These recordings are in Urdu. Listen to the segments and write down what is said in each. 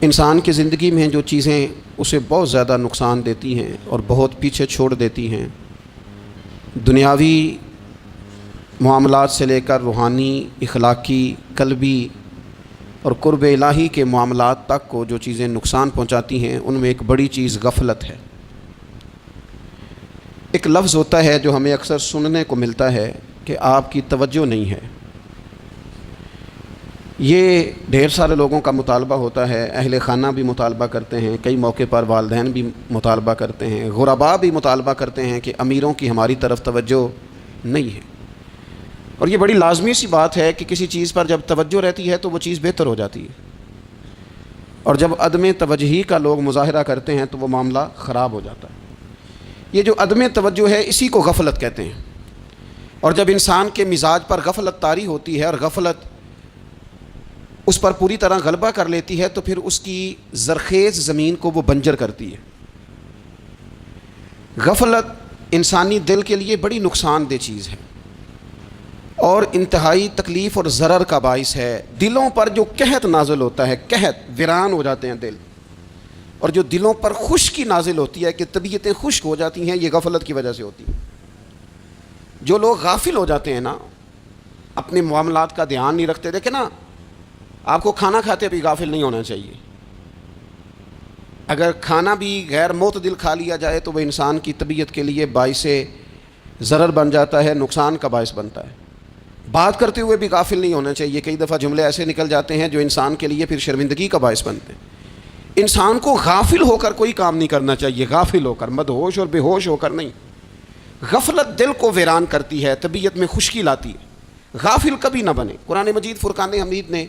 انسان کی زندگی میں جو چیزیں اسے بہت زیادہ نقصان دیتی ہیں اور بہت پیچھے چھوڑ دیتی ہیں، دنیاوی معاملات سے لے کر روحانی، اخلاقی، قلبی اور قرب الہی کے معاملات تک کو جو چیزیں نقصان پہنچاتی ہیں، ان میں ایک بڑی چیز غفلت ہے۔ ایک لفظ ہوتا ہے جو ہمیں اکثر سننے کو ملتا ہے کہ آپ کی توجہ نہیں ہے۔ یہ ڈھیر سارے لوگوں کا مطالبہ ہوتا ہے، اہل خانہ بھی مطالبہ کرتے ہیں، کئی موقع پر والدین بھی مطالبہ کرتے ہیں، غرباء بھی مطالبہ کرتے ہیں کہ امیروں کی ہماری طرف توجہ نہیں ہے۔ اور یہ بڑی لازمی سی بات ہے کہ کسی چیز پر جب توجہ رہتی ہے تو وہ چیز بہتر ہو جاتی ہے، اور جب عدم توجہی کا لوگ مظاہرہ کرتے ہیں تو وہ معاملہ خراب ہو جاتا ہے۔ یہ جو عدم توجہ ہے اسی کو غفلت کہتے ہیں، اور جب انسان کے مزاج پر غفلت طاری ہوتی ہے اور غفلت اس پر پوری طرح غلبہ کر لیتی ہے تو پھر اس کی زرخیز زمین کو وہ بنجر کرتی ہے۔ غفلت انسانی دل کے لیے بڑی نقصان دہ چیز ہے اور انتہائی تکلیف اور ضرر کا باعث ہے۔ دلوں پر جو قحط نازل ہوتا ہے، قحط، ویران ہو جاتے ہیں دل، اور جو دلوں پر خشکی نازل ہوتی ہے کہ طبیعتیں خشک ہو جاتی ہیں، یہ غفلت کی وجہ سے ہوتی ہیں۔ جو لوگ غافل ہو جاتے ہیں نا، اپنے معاملات کا دھیان نہیں رکھتے، دیکھیں نا، آپ کو کھانا کھاتے بھی غافل نہیں ہونا چاہیے۔ اگر کھانا بھی غیر معتدل کھا لیا جائے تو وہ انسان کی طبیعت کے لیے باعث ضرر بن جاتا ہے، نقصان کا باعث بنتا ہے۔ بات کرتے ہوئے بھی غافل نہیں ہونا چاہیے، کئی دفعہ جملے ایسے نکل جاتے ہیں جو انسان کے لیے پھر شرمندگی کا باعث بنتے ہیں۔ انسان کو غافل ہو کر کوئی کام نہیں کرنا چاہیے، غافل ہو کر، مدہوش اور بے ہوش ہو کر نہیں۔ غفلت دل کو ویران کرتی ہے، طبیعت میں خشکی لاتی ہے۔ غافل کبھی نہ بنے۔ قرآن مجید فرقان حمید نے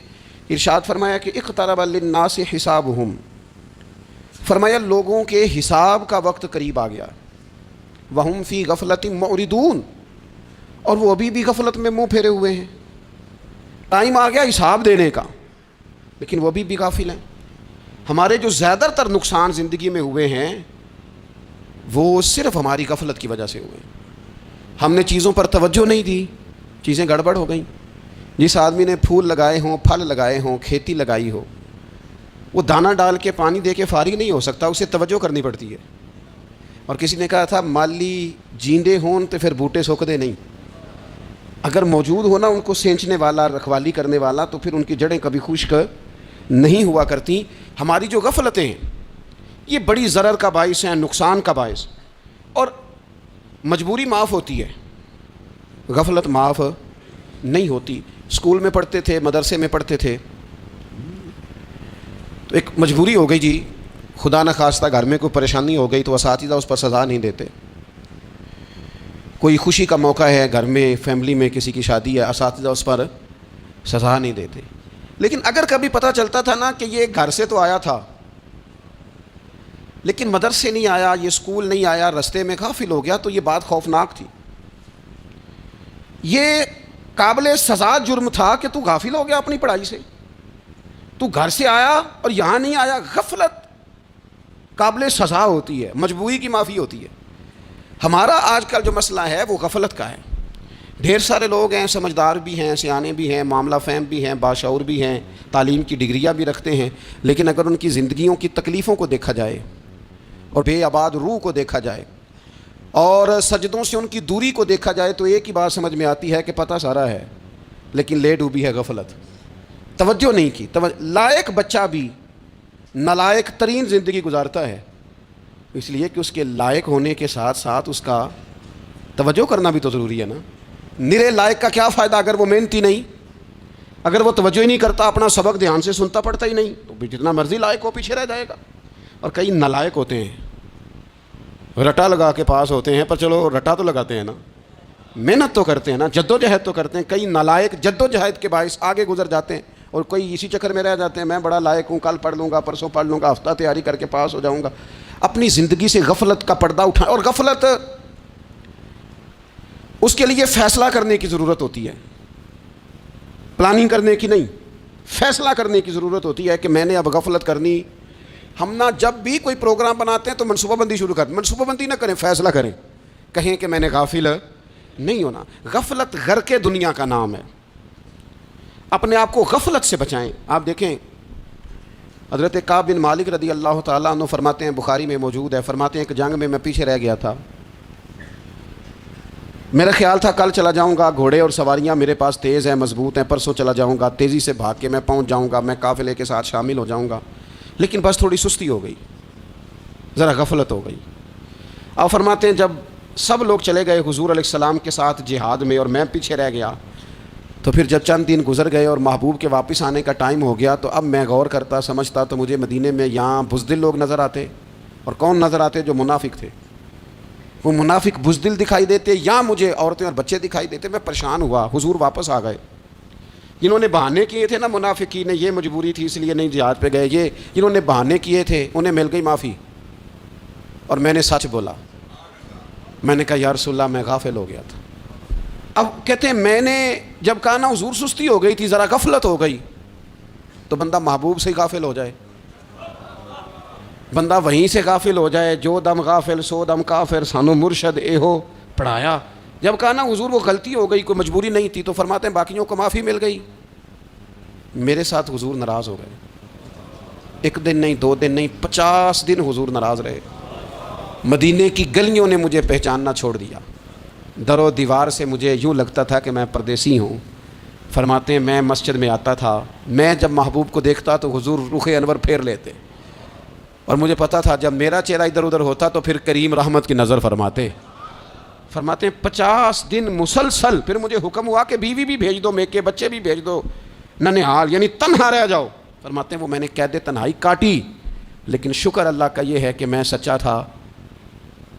ارشاد فرمایا کہ اقترب للناس حسابہم، فرمایا لوگوں کے حساب کا وقت قریب آ گیا، وہم فی غفلۃ معرضون، اور وہ ابھی بھی غفلت میں منہ پھیرے ہوئے ہیں۔ ٹائم آ گیا حساب دینے کا، لیکن وہ ابھی بھی غافل ہیں۔ ہمارے جو زیادہ تر نقصان زندگی میں ہوئے ہیں وہ صرف ہماری غفلت کی وجہ سے ہوئے۔ ہم نے چیزوں پر توجہ نہیں دی، چیزیں گڑبڑ ہو گئیں۔ جس آدمی نے پھول لگائے ہوں، پھل لگائے ہوں، کھیتی لگائی ہو، وہ دانہ ڈال کے پانی دے کے فارغ نہیں ہو سکتا، اسے توجہ کرنی پڑتی ہے۔ اور کسی نے کہا تھا مالی جیندے ہون تو پھر بوٹے سوکھدے نہیں، اگر موجود ہونا ان کو سینچنے والا، رکھوالی کرنے والا، تو پھر ان کی جڑیں کبھی خشک نہیں ہوا کرتی۔ ہماری جو غفلتیں ہیں یہ بڑی ضرر کا باعث ہیں، نقصان کا باعث۔ اور مجبوری معاف ہوتی ہے، غفلت معاف نہیں ہوتی۔ اسکول میں پڑھتے تھے، مدرسے میں پڑھتے تھے، تو ایک مجبوری ہو گئی جی، خدا نخواستہ گھر میں کوئی پریشانی ہو گئی تو اساتذہ اس پر سزا نہیں دیتے۔ کوئی خوشی کا موقع ہے گھر میں، فیملی میں کسی کی شادی ہے، اساتذہ اس پر سزا نہیں دیتے۔ لیکن اگر کبھی پتہ چلتا تھا نا کہ یہ گھر سے تو آیا تھا لیکن مدرسے نہیں آیا، یہ اسکول نہیں آیا، رستے میں غافل ہو گیا، تو یہ بات خوفناک تھی۔ یہ قابل سزا جرم تھا کہ تو غافل ہو گیا اپنی پڑھائی سے، تو گھر سے آیا اور یہاں نہیں آیا۔ غفلت قابل سزا ہوتی ہے، مجبوری کی معافی ہوتی ہے۔ ہمارا آج کل جو مسئلہ ہے وہ غفلت کا ہے۔ ڈھیر سارے لوگ ہیں، سمجھدار بھی ہیں، سیانے بھی ہیں، معاملہ فہم بھی ہیں، باشعور بھی ہیں، تعلیم کی ڈگریاں بھی رکھتے ہیں، لیکن اگر ان کی زندگیوں کی تکلیفوں کو دیکھا جائے اور بے آباد روح کو دیکھا جائے اور سجدوں سے ان کی دوری کو دیکھا جائے تو ایک ہی بات سمجھ میں آتی ہے کہ پتہ سارا ہے لیکن لے ڈوبی ہے غفلت، توجہ نہیں کی۔ لائق بچہ بھی نالائق ترین زندگی گزارتا ہے، اس لیے کہ اس کے لائق ہونے کے ساتھ ساتھ اس کا توجہ کرنا بھی تو ضروری ہے نا۔ نرے لائق کا کیا فائدہ اگر وہ محنتی نہیں، اگر وہ توجہ ہی نہیں کرتا، اپنا سبق دھیان سے سنتا پڑھتا ہی نہیں، تو بھی جتنا مرضی لائق ہو پیچھے رہ جائے گا۔ اور کئی نالائق ہوتے ہیں، رٹا لگا کے پاس ہوتے ہیں، پر چلو رٹا تو لگاتے ہیں نا، محنت تو کرتے ہیں نا، جد و جہد تو کرتے ہیں۔ کئی نالائق جد و جہد کے باعث آگے گزر جاتے ہیں اور کوئی اسی چکر میں رہ جاتے ہیں، میں بڑا لائق ہوں، کل پڑھ لوں گا، پرسوں پڑھ لوں گا، ہفتہ تیاری کر کے پاس ہو جاؤں گا۔ اپنی زندگی سے غفلت کا پردہ اٹھائیں، اور غفلت اس کے لیے فیصلہ کرنے کی ضرورت ہوتی ہے، پلاننگ کرنے کی نہیں، فیصلہ کرنے کی ضرورت ہوتی ہے کہ میں نے اب غفلت کرنی۔ ہم نہ جب بھی کوئی پروگرام بناتے ہیں تو منصوبہ بندی شروع کریں، منصوبہ بندی نہ کریں، فیصلہ کریں، کہیں کہ میں نے غافل نہیں ہونا۔ غفلت غرق دنیا کا نام ہے، اپنے آپ کو غفلت سے بچائیں۔ آپ دیکھیں حضرت کعب بن مالک رضی اللہ تعالیٰ عنہ فرماتے ہیں، بخاری میں موجود ہے، فرماتے ہیں ایک جنگ میں پیچھے رہ گیا تھا، میرا خیال تھا کل چلا جاؤں گا، گھوڑے اور سواریاں میرے پاس تیز ہیں، مضبوط ہیں، پرسوں چلا جاؤں گا، تیزی سے بھاگ کے میں پہنچ جاؤں گا، میں قافلے کے ساتھ شامل ہو جاؤں گا، لیکن بس تھوڑی سستی ہو گئی، ذرا غفلت ہو گئی۔ آپ فرماتے ہیں جب سب لوگ چلے گئے حضور علیہ السلام کے ساتھ جہاد میں اور میں پیچھے رہ گیا، تو پھر جب چند دن گزر گئے اور محبوب کے واپس آنے کا ٹائم ہو گیا، تو اب میں غور کرتا سمجھتا تو مجھے مدینے میں یہاں بزدل لوگ نظر آتے، اور کون نظر آتے؟ جو منافق تھے، وہ منافق بزدل دکھائی دیتے، یا مجھے عورتیں اور بچے دکھائی دیتے۔ میں پریشان ہوا، حضور واپس آ گئے۔ جنہوں نے بہانے کیے تھے نا منافقین، یہ مجبوری تھی اس لیے نہیں جہاد پہ گئے، یہ جنہوں نے بہانے کیے تھے انہیں مل گئی معافی، اور میں نے سچ بولا، میں نے کہا یا رسول اللہ میں غافل ہو گیا تھا۔ اب کہتے ہیں میں نے جب کہا نا حضور سستی ہو گئی تھی، ذرا غفلت ہو گئی، تو بندہ محبوب سے غافل ہو جائے، بندہ وہیں سے غافل ہو جائے، جو دم غافل سو دم کافر، سانو مرشد اے ہو پڑھایا۔ جب کہا نا حضور وہ غلطی ہو گئی، کوئی مجبوری نہیں تھی، تو فرماتے ہیں باقیوں کو معافی مل گئی، میرے ساتھ حضور ناراض ہو گئے۔ ایک دن نہیں، 2 دن نہیں، 50 دن حضور ناراض رہے۔ مدینے کی گلیوں نے مجھے پہچاننا چھوڑ دیا، در و دیوار سے مجھے یوں لگتا تھا کہ میں پردیسی ہوں۔ فرماتے ہیں میں مسجد میں آتا تھا، میں جب محبوب کو دیکھتا تو حضور رخ انور پھیر لیتے، اور مجھے پتا تھا جب میرا چہرہ ادھر ادھر ہوتا تو پھر کریم رحمت کی نظر فرماتے۔ فرماتے ہیں 50 دن مسلسل، پھر مجھے حکم ہوا کہ بیوی بھی بھیج دو، میکے بچے بھی بھیج دو، ننھال یعنی تنہا رہ جاؤ۔ فرماتے ہیں وہ میں نے قید تنہائی کاٹی، لیکن شکر اللہ کا یہ ہے کہ میں سچا تھا،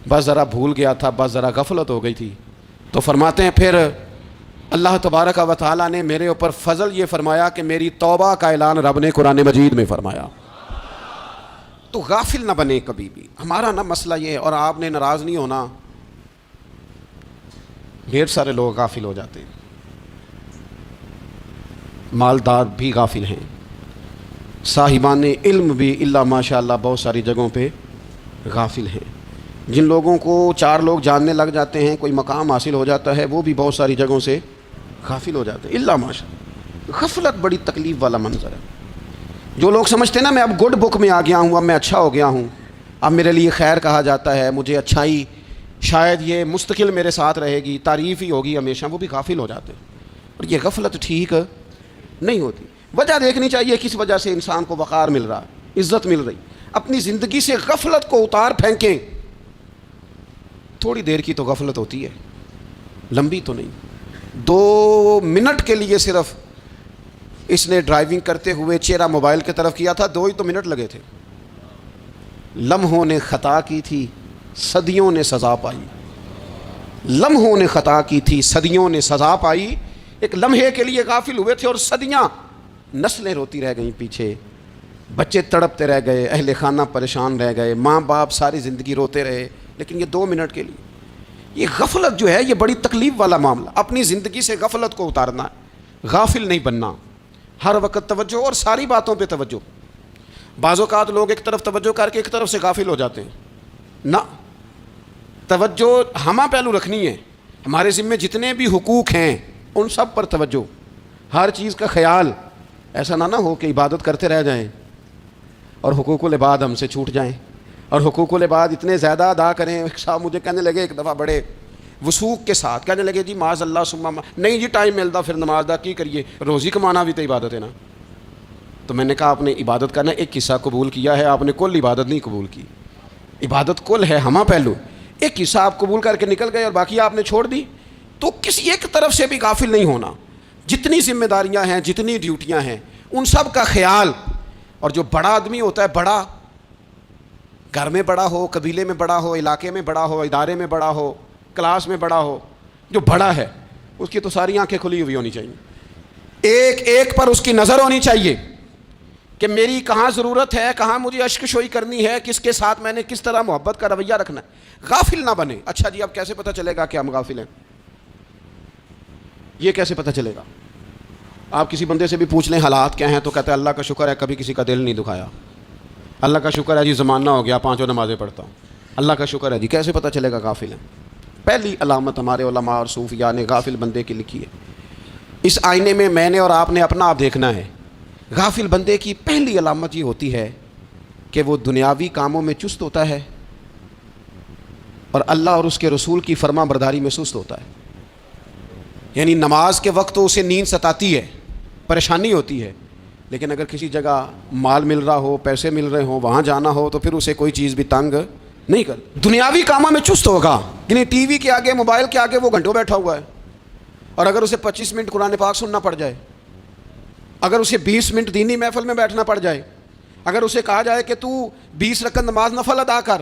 بس ذرا بھول گیا تھا، بس ذرا غفلت ہو گئی تھی۔ تو فرماتے ہیں پھر اللہ تبارک و تعالیٰ نے میرے اوپر فضل یہ فرمایا کہ میری توبہ کا اعلان رب نے قرآن مجید میں فرمایا۔ تو غافل نہ بنے کبھی بھی، ہمارا نہ مسئلہ یہ ہے، اور آپ نے ناراض نہیں ہونا، ڈھیر سارے لوگ غافل ہو جاتے ہیں، مالدار بھی غافل ہیں، صاحبان علم بھی اللہ ماشاء اللہ بہت ساری جگہوں پہ غافل ہیں، جن لوگوں کو 4 لوگ جاننے لگ جاتے ہیں، کوئی مقام حاصل ہو جاتا ہے، وہ بھی بہت ساری جگہوں سے غافل ہو جاتے ہیں، اللہ ماشاء اللہ۔ غفلت بڑی تکلیف والا منظر ہے۔ جو لوگ سمجھتے ہیں نا میں اب گڈ بک میں آ گیا ہوں، اب میں اچھا ہو گیا ہوں، اب میرے لیے خیر کہا جاتا ہے، مجھے اچھائی شاید یہ مستقل میرے ساتھ رہے گی، تعریف ہی ہوگی ہمیشہ، وہ بھی غافل ہو جاتے ہیں، اور یہ غفلت ٹھیک نہیں ہوتی۔ وجہ دیکھنی چاہیے کس وجہ سے انسان کو وقار مل رہا ہے، عزت مل رہی۔ اپنی زندگی سے غفلت کو اتار پھینکیں۔ تھوڑی دیر کی تو غفلت ہوتی ہے، لمبی تو نہیں۔ 2 منٹ کے لیے صرف اس نے ڈرائیونگ کرتے ہوئے چہرہ موبائل کی طرف کیا تھا، 2 ہی تو منٹ لگے تھے۔ لمحوں نے خطا کی تھی، صدیوں نے سزا پائی۔ لمحوں نے خطا کی تھی، صدیوں نے سزا پائی۔ ایک لمحے کے لیے غافل ہوئے تھے اور صدیاں، نسلیں روتی رہ گئیں پیچھے، بچے تڑپتے رہ گئے، اہل خانہ پریشان رہ گئے، ماں باپ ساری زندگی روتے رہے، لیکن یہ 2 منٹ کے لیے۔ یہ غفلت جو ہے یہ بڑی تکلیف والا معاملہ۔ اپنی زندگی سے غفلت کو اتارنا ہے، غافل نہیں بننا، ہر وقت توجہ اور ساری باتوں پہ توجہ۔ بعض اوقات لوگ ایک طرف توجہ کر کے ایک طرف سے غافل ہو جاتے ہیں، نہ، توجہ ہمہ پہلو رکھنی ہے۔ ہمارے ذمے جتنے بھی حقوق ہیں ان سب پر توجہ، ہر چیز کا خیال، ایسا نہ ہو کہ عبادت کرتے رہ جائیں اور حقوق العباد ہم سے چھوٹ جائیں، اور حقوق العباد اتنے زیادہ ادا کریں۔ صاحب مجھے کہنے لگے ایک دفعہ بڑے وثوق کے ساتھ، کہنے لگے جی معاذ اللہ سما نہیں جی ٹائم ملتا پھر نماز دا کی کریے، روزی کمانا بھی تو عبادت ہے نا۔ تو میں نے کہا آپ نے عبادت کرنا ایک حصہ قبول کیا ہے، آپ نے کل عبادت نہیں قبول کی۔ عبادت کل ہے، ہمہ پہلو، ایک حصہ آپ قبول کر کے نکل گئے اور باقی آپ نے چھوڑ دی۔ تو کسی ایک طرف سے بھی غافل نہیں ہونا، جتنی ذمہ داریاں ہیں، جتنی ڈیوٹیاں ہیں، ان سب کا خیال۔ اور جو بڑا آدمی ہوتا ہے، بڑا گھر میں بڑا ہو، قبیلے میں بڑا ہو، علاقے میں بڑا ہو، ادارے میں بڑا ہو، کلاس میں بڑا ہو، جو بڑا ہے اس کی تو ساری آنکھیں کھلی ہوئی ہونی چاہیے، ایک ایک پر اس کی نظر ہونی چاہیے کہ میری کہاں ضرورت ہے، کہاں مجھے اشک شوئی کرنی ہے، کس کے ساتھ میں نے کس طرح محبت کا رویہ رکھنا ہے۔ غافل نہ بنے۔ اچھا جی اب کیسے پتہ چلے گا کہ ہم غافل ہیں؟ یہ کیسے پتہ چلے گا؟ آپ کسی بندے سے بھی پوچھ لیں حالات کیا ہیں تو کہتا ہے اللہ کا شکر ہے کبھی کسی کا دل نہیں دکھایا، اللہ کا شکر ہے جی زمانہ ہو گیا 5 نمازیں پڑھتا ہوں، اللہ کا شکر ہے جی۔ کیسے پتہ چلے گا غافل ہیں؟ پہلی علامت ہمارے علماء اور صوفیاء نے غافل بندے کی لکھی ہے۔ اس آئینے میں نے اور آپ نے اپنا آپ دیکھنا ہے غافل بندے کی پہلی علامت یہ ہوتی ہے کہ وہ دنیاوی کاموں میں چست ہوتا ہے اور اللہ اور اس کے رسول کی فرما برداری میں سست ہوتا ہے. یعنی نماز کے وقت تو اسے نیند ستاتی ہے، پریشانی ہوتی ہے، لیکن اگر کسی جگہ مال مل رہا ہو، پیسے مل رہے ہوں، وہاں جانا ہو تو پھر اسے کوئی چیز بھی تنگ نہیں کر. دنیاوی کاموں میں چست ہوگا، یعنی ٹی وی کے آگے، موبائل کے آگے وہ گھنٹوں بیٹھا ہوا ہے، اور اگر اسے 25 منٹ قرآن پاک سننا پڑ جائے، اگر اسے 20 منٹ دینی محفل میں بیٹھنا پڑ جائے، اگر اسے کہا جائے کہ تو 20 رکعت نماز نفل ادا کر،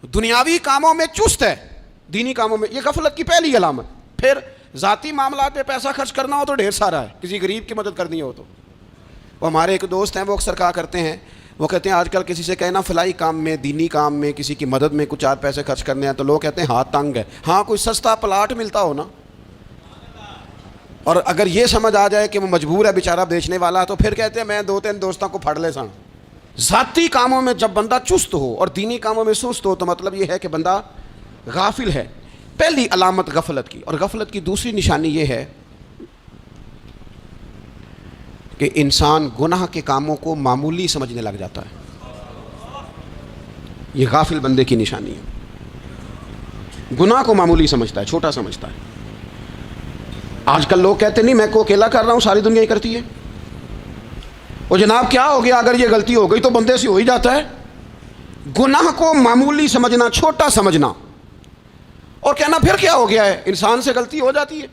دنیاوی کاموں میں چست ہے، دینی کاموں میں، یہ غفلت کی پہلی علامت. پھر ذاتی معاملات پہ پیسہ خرچ کرنا ہو تو ڈھیر سارا ہے، کسی غریب کی مدد کرنی ہو تو. وہ ہمارے ایک دوست ہیں، وہ اکثر کہا کرتے ہیں، وہ کہتے ہیں آج کل کسی سے کہنا فلائی کام میں، دینی کام میں، کسی کی مدد میں کچھ 4 پیسے خرچ کرنے ہیں تو لوگ کہتے ہیں ہاتھ تنگ ہے. ہاں کوئی سستا پلاٹ ملتا ہو نا، اور اگر یہ سمجھ آ جائے کہ وہ مجبور ہے بیچارہ بیچنے والا، تو پھر کہتے ہیں میں 2-3 دوستوں کو پھڑ لے سن. ذاتی کاموں میں جب بندہ چست ہو اور دینی کاموں میں سست ہو تو مطلب یہ ہے کہ بندہ غافل ہے. پہلی علامت غفلت کی. اور غفلت کی دوسری نشانی یہ ہے کہ انسان گناہ کے کاموں کو معمولی سمجھنے لگ جاتا ہے. یہ غافل بندے کی نشانی ہے، گناہ کو معمولی سمجھتا ہے، چھوٹا سمجھتا ہے. آج کل لوگ کہتے نہیں میں کو اکیلا کر رہا ہوں، ساری دنیا ہی کرتی ہے. وہ جناب کیا ہو گیا، اگر یہ غلطی ہو گئی تو بندے سے ہو ہی جاتا ہے. گناہ کو معمولی سمجھنا، چھوٹا سمجھنا اور کہنا پھر کیا ہو گیا ہے، انسان سے غلطی ہو جاتی ہے.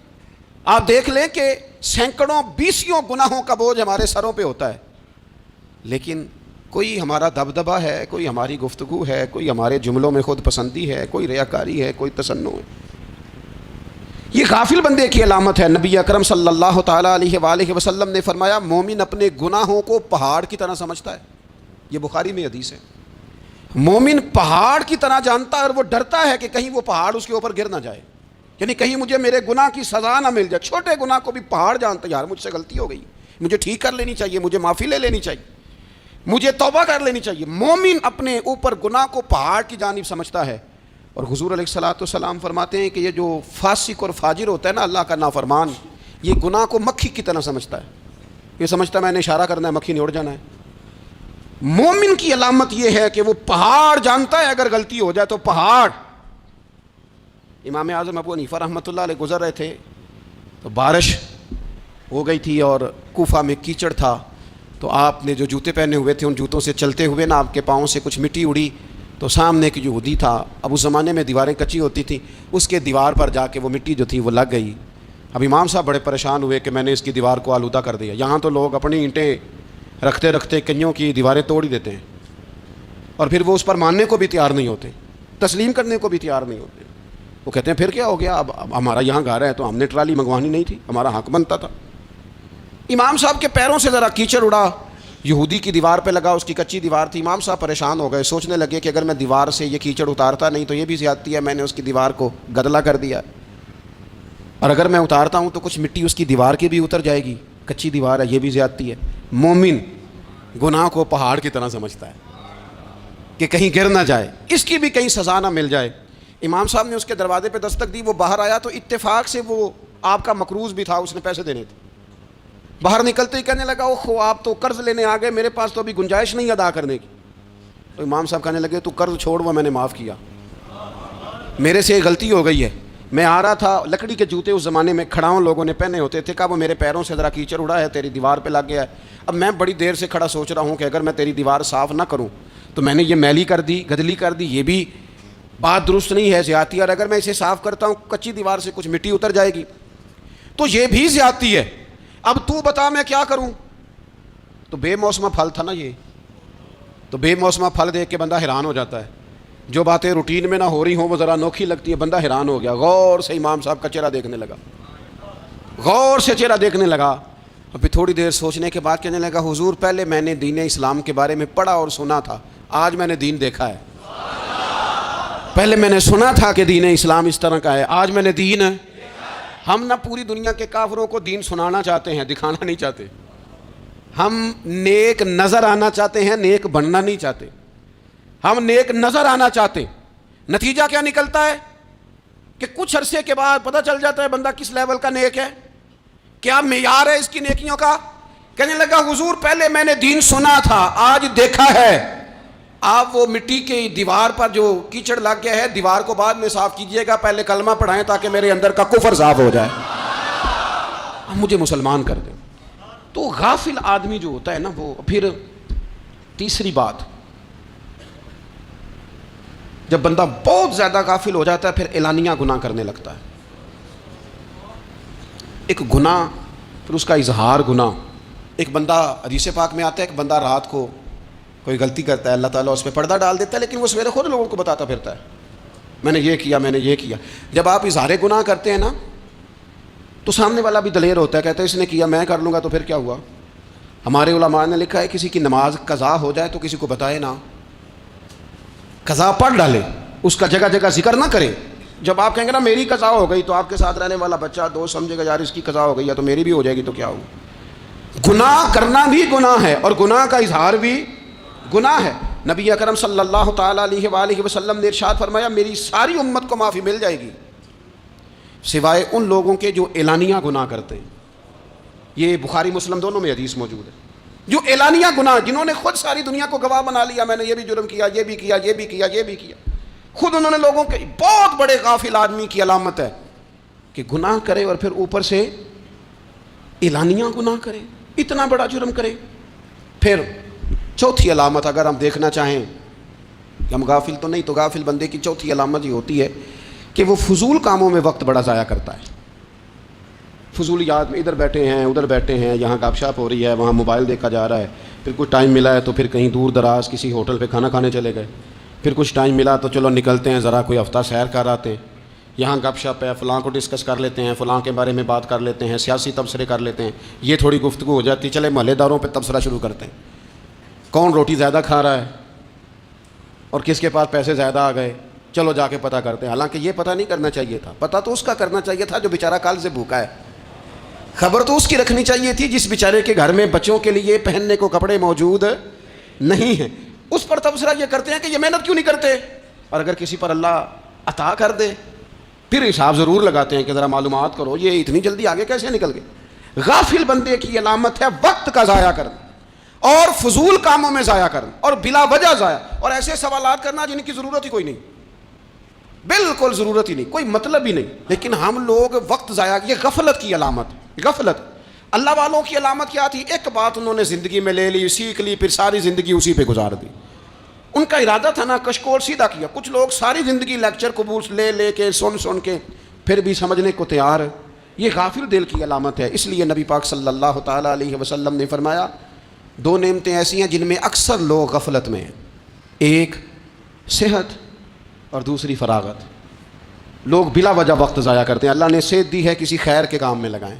آپ دیکھ لیں کہ سینکڑوں بیسیوں گناہوں کا بوجھ ہمارے سروں پہ ہوتا ہے، لیکن کوئی ہمارا دبدبہ ہے، کوئی ہماری گفتگو ہے، کوئی ہمارے جملوں میں خود پسندی ہے، کوئی ریاکاری ہے، کوئی تصنع ہے. یہ غافل بندے کی علامت ہے. نبی اکرم صلی اللہ تعالیٰ علیہ وآلہ وسلم نے فرمایا مومن اپنے گناہوں کو پہاڑ کی طرح سمجھتا ہے. یہ بخاری میں حدیث ہے. مومن پہاڑ کی طرح جانتا ہے اور وہ ڈرتا ہے کہ کہیں وہ پہاڑ اس کے اوپر گر نہ جائے، یعنی کہیں مجھے میرے گناہ کی سزا نہ مل جائے. چھوٹے گناہ کو بھی پہاڑ جانتا ہے، یار مجھ سے غلطی ہو گئی، مجھے ٹھیک کر لینی چاہیے، مجھے معافی لے لینی چاہیے، مجھے توبہ کر لینی چاہیے. مومن اپنے اوپر گناہ کو پہاڑ کی جانب سمجھتا ہے. اور حضور علیہ الصلوۃ والسلام فرماتے ہیں کہ یہ جو فاسق اور فاجر ہوتا ہے نا، اللہ کا نافرمان، یہ گناہ کو مکھی کی طرح سمجھتا ہے. یہ سمجھتا ہے میں نے اشارہ کرنا ہے، مکھی نے اڑ جانا ہے. مومن کی علامت یہ ہے کہ وہ پہاڑ جانتا ہے، اگر غلطی ہو جائے تو پہاڑ. امام اعظم ابو حنیفہ رحمۃ اللہ علیہ گزر رہے تھے تو بارش ہو گئی تھی اور کوفہ میں کیچڑ تھا، تو آپ نے جو جوتے پہنے ہوئے تھے ان جوتوں سے چلتے ہوئے نا آپ کے پاؤں سے کچھ مٹی اڑی، تو سامنے ایک یہودی تھا. اب اس زمانے میں دیواریں کچی ہوتی تھیں، اس کے دیوار پر جا کے وہ مٹی جو تھی وہ لگ گئی. اب امام صاحب بڑے پریشان ہوئے کہ میں نے اس کی دیوار کو آلودہ کر دیا. یہاں تو لوگ اپنی اینٹیں رکھتے رکھتے کئیوں کی دیواریں توڑ ہی دیتے ہیں، اور پھر وہ اس پر ماننے کو بھی تیار نہیں ہوتے، تسلیم کرنے کو بھی تیار نہیں ہوتے. وہ کہتے ہیں پھر کیا ہو گیا، اب ہمارا یہاں گھر ہے تو ہم نے ٹرالی منگوانی نہیں تھی، ہمارا حق بنتا تھا. امام صاحب کے پیروں سے ذرا کیچڑ اڑا، یہودی کی دیوار پہ لگا، اس کی کچی دیوار تھی. امام صاحب پریشان ہو گئے، سوچنے لگے کہ اگر میں دیوار سے یہ کیچڑ اتارتا نہیں تو یہ بھی زیادتی ہے، میں نے اس کی دیوار کو گدلا کر دیا، اور اگر میں اتارتا ہوں تو کچھ مٹی اس کی دیوار کی بھی اتر جائے گی، کچی دیوار ہے، یہ بھی زیادتی ہے. مومن گناہ کو پہاڑ کی طرح سمجھتا ہے کہ کہیں گر نہ جائے، اس کی بھی کہیں سزا نہ مل جائے. امام صاحب نے اس کے دروازے پہ دستک دی، وہ باہر آیا تو اتفاق سے وہ آپ کا مقروض بھی تھا، اس نے پیسے دینے تھے. باہر نکلتے ہی کہنے لگا اوہ آپ تو قرض لینے آ گئے، میرے پاس تو ابھی گنجائش نہیں ادا کرنے کی. تو امام صاحب کہنے لگے تو قرض چھوڑ، وہ میں نے معاف کیا، میرے سے غلطی ہو گئی ہے. میں آ رہا تھا، لکڑی کے جوتے اس زمانے میں کھڑاؤں لوگوں نے پہنے ہوتے تھے، کہا وہ میرے پیروں سے ذرا کیچڑ اڑا ہے، تیری دیوار پہ لگ گیا ہے. اب میں بڑی دیر سے کھڑا سوچ رہا ہوں کہ اگر میں تیری دیوار صاف نہ کروں تو میں نے یہ میلی کر دی، گدلی کر دی، یہ بھی بات درست نہیں ہے، زیادتی. اور اگر میں اسے صاف کرتا ہوں کچی دیوار سے کچھ مٹی اتر جائے گی تو یہ بھی زیادتی ہے. اب تو بتا میں کیا کروں. تو بے موسمہ پھل تھا نا یہ، تو بے موسمہ پھل دیکھ کے بندہ حیران ہو جاتا ہے. جو باتیں روٹین میں نہ ہو رہی ہوں وہ ذرا انوکھی لگتی ہے، بندہ حیران ہو گیا. غور سے امام صاحب کا چہرہ دیکھنے لگا، غور سے چہرہ دیکھنے لگا. اور پھر تھوڑی دیر سوچنے کے بعد کہنے لگا حضور پہلے میں نے دین اسلام کے بارے میں پڑھا اور سنا تھا، آج میں نے دین دیکھا ہے. پہلے میں نے سنا تھا کہ دین اسلام اس طرح کا ہے، آج میں نے دین. ہم نہ پوری دنیا کے کافروں کو دین سنانا چاہتے ہیں، دکھانا نہیں چاہتے. ہم نیک نظر آنا چاہتے ہیں، نیک بننا نہیں چاہتے. ہم نیک نظر آنا چاہتے. نتیجہ کیا نکلتا ہے کہ کچھ عرصے کے بعد پتہ چل جاتا ہے بندہ کس لیول کا نیک ہے، کیا معیار ہے اس کی نیکیوں کا. کہنے لگا حضور پہلے میں نے دین سنا تھا، آج دیکھا ہے۔ آپ وہ مٹی کی دیوار پر جو کیچڑ لگ گیا ہے دیوار کو بعد میں صاف کیجئے گا، پہلے کلمہ پڑھائیں تاکہ میرے اندر کا کفر صاف ہو جائے، مجھے مسلمان کر دیں۔ تو غافل آدمی جو ہوتا ہے نا وہ پھر تیسری بات، جب بندہ بہت زیادہ غافل ہو جاتا ہے پھر اعلانیہ گناہ کرنے لگتا ہے۔ ایک گناہ پھر اس کا اظہار گناہ، ایک بندہ حدیث پاک میں آتا ہے، ایک بندہ رات کو کوئی غلطی کرتا ہے، اللہ تعالیٰ اس پہ پردہ ڈال دیتا ہے، لیکن وہ سویرے خود لوگوں کو بتاتا پھرتا ہے میں نے یہ کیا، میں نے یہ کیا۔ جب آپ اظہار گناہ کرتے ہیں نا تو سامنے والا بھی دلیر ہوتا ہے، کہتا ہے اس نے کیا میں کر لوں گا تو پھر کیا ہوا۔ ہمارے علماء نے لکھا ہے کسی کی نماز قضا ہو جائے تو کسی کو بتائے نہ، قضا پڑھ ڈالے، اس کا جگہ جگہ ذکر نہ کرے۔ جب آپ کہیں گے نا میری قضا ہو گئی تو آپ کے ساتھ رہنے والا بچہ دوست سمجھے گا یار اس کی قضا ہو گئی ہے تو میری بھی ہو جائے گی تو کیا ہوگا۔ گناہ کرنا بھی گناہ ہے اور گناہ کا اظہار بھی گناہ ہے۔ نبی اکرم صلی اللہ تعالیٰ علیہ وآلہ وسلم نے ارشاد فرمایا میری ساری امت کو معافی مل جائے گی سوائے ان لوگوں کے جو اعلانیہ گناہ کرتے ہیں۔ یہ بخاری مسلم دونوں میں حدیث موجود ہے۔ جو اعلانیہ گناہ، جنہوں نے خود ساری دنیا کو گواہ بنا لیا میں نے یہ بھی جرم کیا، یہ بھی کیا، یہ بھی کیا، یہ بھی کیا، خود انہوں نے لوگوں کے، بہت بڑے غافل آدمی کی علامت ہے کہ گناہ کرے اور پھر اوپر سے اعلانیہ گناہ کرے، اتنا بڑا جرم کرے۔ پھر چوتھی علامت اگر ہم دیکھنا چاہیں کہ ہم غافل تو نہیں، تو غافل بندے کی چوتھی علامت یہ ہوتی ہے کہ وہ فضول کاموں میں وقت بڑا ضائع کرتا ہے۔ فضولیات میں ادھر بیٹھے ہیں ادھر بیٹھے ہیں، یہاں گپ شپ ہو رہی ہے، وہاں موبائل دیکھا جا رہا ہے، پھر کچھ ٹائم ملا ہے تو پھر کہیں دور دراز کسی ہوٹل پہ کھانا کھانے چلے گئے، پھر کچھ ٹائم ملا تو چلو نکلتے ہیں ذرا کوئی ہفتہ سیر کر آتے ہیں، یہاں گپ شپ ہے، فلاں کو ڈسکس کر لیتے ہیں، فلاں کے بارے میں بات کر لیتے ہیں، سیاسی تبصرے کر لیتے ہیں، یہ تھوڑی گفتگو ہو جاتی، چلے محلے داروں پہ تبصرہ شروع کرتے ہیں، کون روٹی زیادہ کھا رہا ہے اور کس کے پاس پیسے زیادہ آ گئے، چلو جا کے پتہ کرتے ہیں۔ حالانکہ یہ پتہ نہیں کرنا چاہیے تھا، پتہ تو اس کا کرنا چاہیے تھا جو بیچارہ کل سے بھوکا ہے، خبر تو اس کی رکھنی چاہیے تھی جس بیچارے کے گھر میں بچوں کے لیے پہننے کو کپڑے موجود نہیں ہیں۔ اس پر تبصرہ یہ کرتے ہیں کہ یہ محنت کیوں نہیں کرتے، اور اگر کسی پر اللہ عطا کر دے پھر حساب ضرور لگاتے ہیں کہ ذرا معلومات کرو یہ اتنی جلدی آگے کیسے نکل گئے۔ غافل بندے کی علامت ہے وقت کا ضائع کرنا اور فضول کاموں میں ضائع کرنا اور بلا وجہ ضائع، اور ایسے سوالات کرنا جن کی ضرورت ہی کوئی نہیں، بالکل ضرورت ہی نہیں، کوئی مطلب ہی نہیں، لیکن ہم لوگ وقت ضائع، یہ غفلت کی علامت، غفلت۔ اللہ والوں کی علامت کیا تھی؟ ایک بات انہوں نے زندگی میں لے لی، سیکھ لی، پھر ساری زندگی اسی پہ گزار دی۔ ان کا ارادہ تھا نا کشکول سیدھا کیا۔ کچھ لوگ ساری زندگی لیکچر قبول لے کے سن کے پھر بھی سمجھنے کو تیار، یہ غافل دل کی علامت ہے۔ اس لیے نبی پاک صلی اللہ تعالیٰ علیہ وسلم نے فرمایا دو نعمتیں ایسی ہیں جن میں اکثر لوگ غفلت میں ہیں، ایک صحت اور دوسری فراغت۔ لوگ بلا وجہ وقت ضائع کرتے ہیں۔ اللہ نے صحت دی ہے کسی خیر کے کام میں لگائیں۔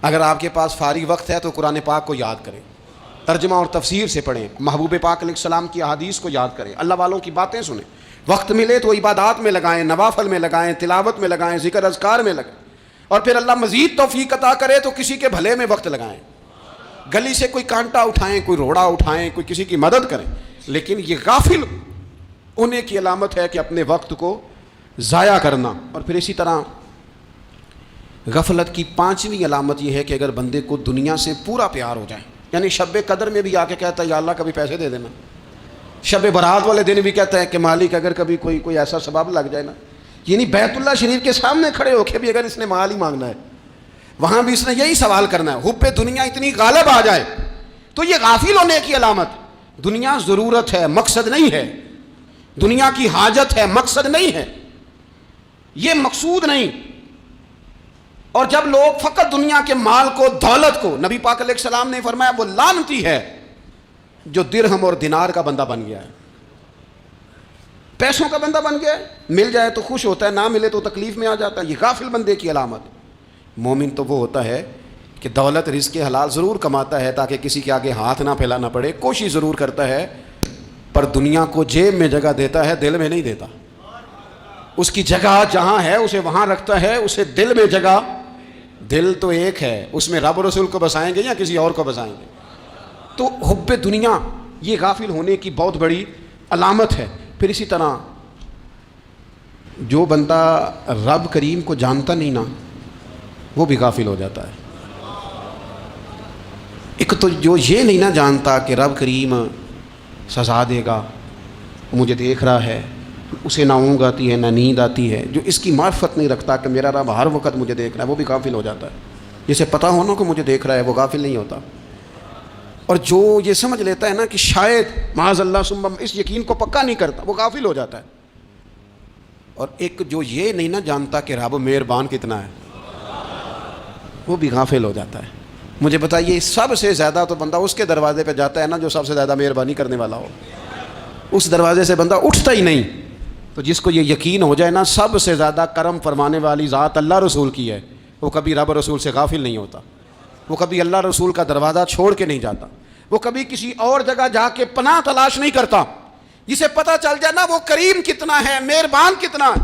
اگر آپ کے پاس فارغ وقت ہے تو قرآن پاک کو یاد کریں، ترجمہ اور تفسیر سے پڑھیں، محبوب پاک علیہ السلام کی احادیث کو یاد کریں، اللہ والوں کی باتیں سنیں۔ وقت ملے تو عبادات میں لگائیں، نوافل میں لگائیں، تلاوت میں لگائیں، ذکر اذکار میں لگائیں، اور پھر اللہ مزید توفیق عطا کرے تو کسی کے بھلے میں وقت لگائیں، گلی سے کوئی کانٹا اٹھائیں، کوئی روڑا اٹھائیں، کوئی کسی کی مدد کریں۔ لیکن یہ غافل ہونے کی علامت ہے کہ اپنے وقت کو ضائع کرنا۔ اور پھر اسی طرح غفلت کی پانچویں علامت یہ ہے کہ اگر بندے کو دنیا سے پورا پیار ہو جائے، یعنی شب قدر میں بھی آ کے کہتا ہے یا اللہ کبھی پیسے دے دینا، شب برات والے دن بھی کہتا ہے کہ مالک اگر کبھی کوئی ایسا سبب لگ جائے نا، یعنی بیت اللہ شریف کے سامنے کھڑے ہو کے بھی اگر اس نے مال ہی مانگنا ہے وہاں بھی اس نے یہی سوال کرنا ہے، حب دنیا اتنی غالب آ جائے، تو یہ غافل ہونے کی علامت۔ دنیا ضرورت ہے، مقصد نہیں ہے، دنیا کی حاجت ہے، مقصد نہیں ہے، یہ مقصود نہیں۔ اور جب لوگ فقط دنیا کے مال کو، دولت کو، نبی پاک علیہ السلام نے فرمایا وہ لعنتی ہے جو درہم اور دینار کا بندہ بن گیا ہے، پیسوں کا بندہ بن گیا ہے، مل جائے تو خوش ہوتا ہے، نہ ملے تو تکلیف میں آ جاتا ہے۔ یہ غافل بندے کی علامت۔ مومن تو وہ ہوتا ہے کہ دولت رزق حلال ضرور کماتا ہے تاکہ کسی کے آگے ہاتھ نہ پھیلانا پڑے، کوشش ضرور کرتا ہے، پر دنیا کو جیب میں جگہ دیتا ہے، دل میں نہیں دیتا۔ اس کی جگہ جہاں ہے اسے وہاں رکھتا ہے، اسے دل میں جگہ، دل تو ایک ہے، اس میں رب رسول کو بسائیں گے یا کسی اور کو بسائیں گے؟ تو حب دنیا یہ غافل ہونے کی بہت بڑی علامت ہے۔ پھر اسی طرح جو بندہ رب کریم کو جانتا نہیں نا وہ بھی غافل ہو جاتا ہے۔ ایک تو جو یہ نہیں نہ جانتا کہ رب کریم سزا دے گا، مجھے دیکھ رہا ہے، اسے نہ اونگ آتی ہے نہ نیند آتی ہے، جو اس کی معرفت نہیں رکھتا کہ میرا رب ہر وقت مجھے دیکھ رہا ہے، وہ بھی غافل ہو جاتا ہے۔ جسے پتہ ہونا کہ مجھے دیکھ رہا ہے وہ غافل نہیں ہوتا۔ اور جو یہ سمجھ لیتا ہے نا کہ شاید معاذ اللہ ثم، اس یقین کو پکا نہیں کرتا، وہ غافل ہو جاتا ہے۔ اور ایک جو یہ نہیں نہ جانتا کہ رب مہربان کتنا ہے، وہ بھی غافل ہو جاتا ہے۔ مجھے بتائیے سب سے زیادہ تو بندہ اس کے دروازے پہ جاتا ہے نا جو سب سے زیادہ مہربانی کرنے والا ہو، اس دروازے سے بندہ اٹھتا ہی نہیں۔ تو جس کو یہ یقین ہو جائے نا سب سے زیادہ کرم فرمانے والی ذات اللہ رسول کی ہے، وہ کبھی رب رسول سے غافل نہیں ہوتا، وہ کبھی اللہ رسول کا دروازہ چھوڑ کے نہیں جاتا، وہ کبھی کسی اور جگہ جا کے پناہ تلاش نہیں کرتا۔ جسے پتہ چل جائے نا وہ کریم کتنا ہے، مہربان کتنا ہے۔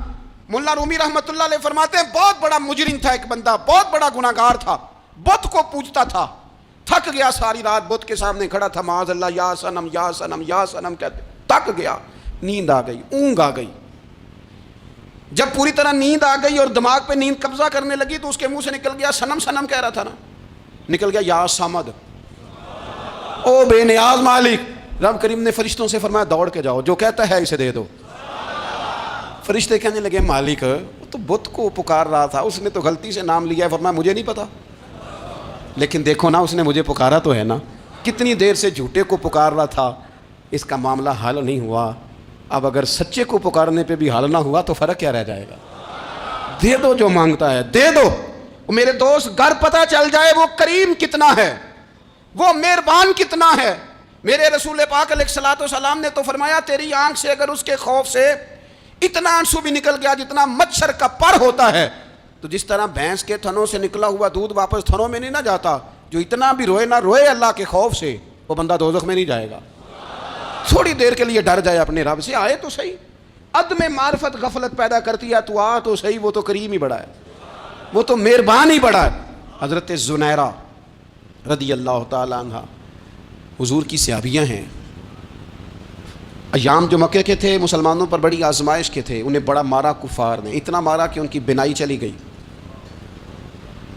ملا رومی رحمۃ اللہ علیہ فرماتے ہیں بہت بڑا مجرم تھا ایک بندہ، بہت بڑا گناہگار تھا، بت کو پوجتا تھا، تھک گیا، ساری رات بت کے سامنے کھڑا تھا، معاذ اللہ یا صنم یا صنم یا صنم کہتے، تھک گیا، نیند آ گئی، اونگ آ گئی۔ جب پوری طرح نیند آ گئی اور دماغ پہ نیند قبضہ کرنے لگی تو اس کے منہ سے نکل گیا، صنم صنم کہہ رہا تھا نا، نکل گیا یا صمد، او بے نیاز مالک۔ رب کریم نے فرشتوں سے فرمایا دوڑ کے جاؤ، جو کہتا ہے اسے دے دو۔ فرشتے کہنے لگے مالک وہ تو بت کو پکار رہا تھا، اس نے تو غلطی سے نام لیا ہے۔ فرمایا مجھے نہیں پتا، لیکن دیکھو نا اس نے مجھے پکارا تو ہے نا، کتنی دیر سے جھوٹے کو پکار رہا تھا، اس کا معاملہ حل نہیں ہوا۔ اب اگر سچے کو پکارنے پہ بھی حل نہ ہوا تو فرق کیا رہ جائے گا؟ دے دو جو مانگتا ہے، دے دو۔ میرے دوست گھر پتہ چل جائے وہ کریم کتنا ہے، وہ مہربان کتنا ہے۔ میرے رسول پاک علیہ الصلوۃ والسلام نے تو فرمایا تیری آنکھ سے اگر اس کے خوف سے اتنا آنسو بھی نکل گیا جتنا مچھر کا پر ہوتا ہے، تو جس طرح بھینس کے تھنوں سے نکلا ہوا دودھ واپس تھنوں میں نہیں نہ جاتا، جو اتنا بھی روئے نہ روئے اللہ کے خوف سے، وہ بندہ دوزخ میں نہیں جائے گا۔ تھوڑی دیر کے لیے ڈر جائے اپنے رب سے، آئے تو صحیح۔ عدم معرفت غفلت پیدا کرتی ہے، تو آ تو صحیح، وہ تو کریم ہی بڑا ہے، وہ تو مہربان ہی بڑا ہے۔ حضرت زنیرہ رضی اللہ تعالی عنہ حضور کی صحابیاں ہیں، ایام جو مکے کے تھے مسلمانوں پر بڑی آزمائش کے تھے، انہیں بڑا مارا کفار نے، اتنا مارا کہ ان کی بینائی چلی گئی،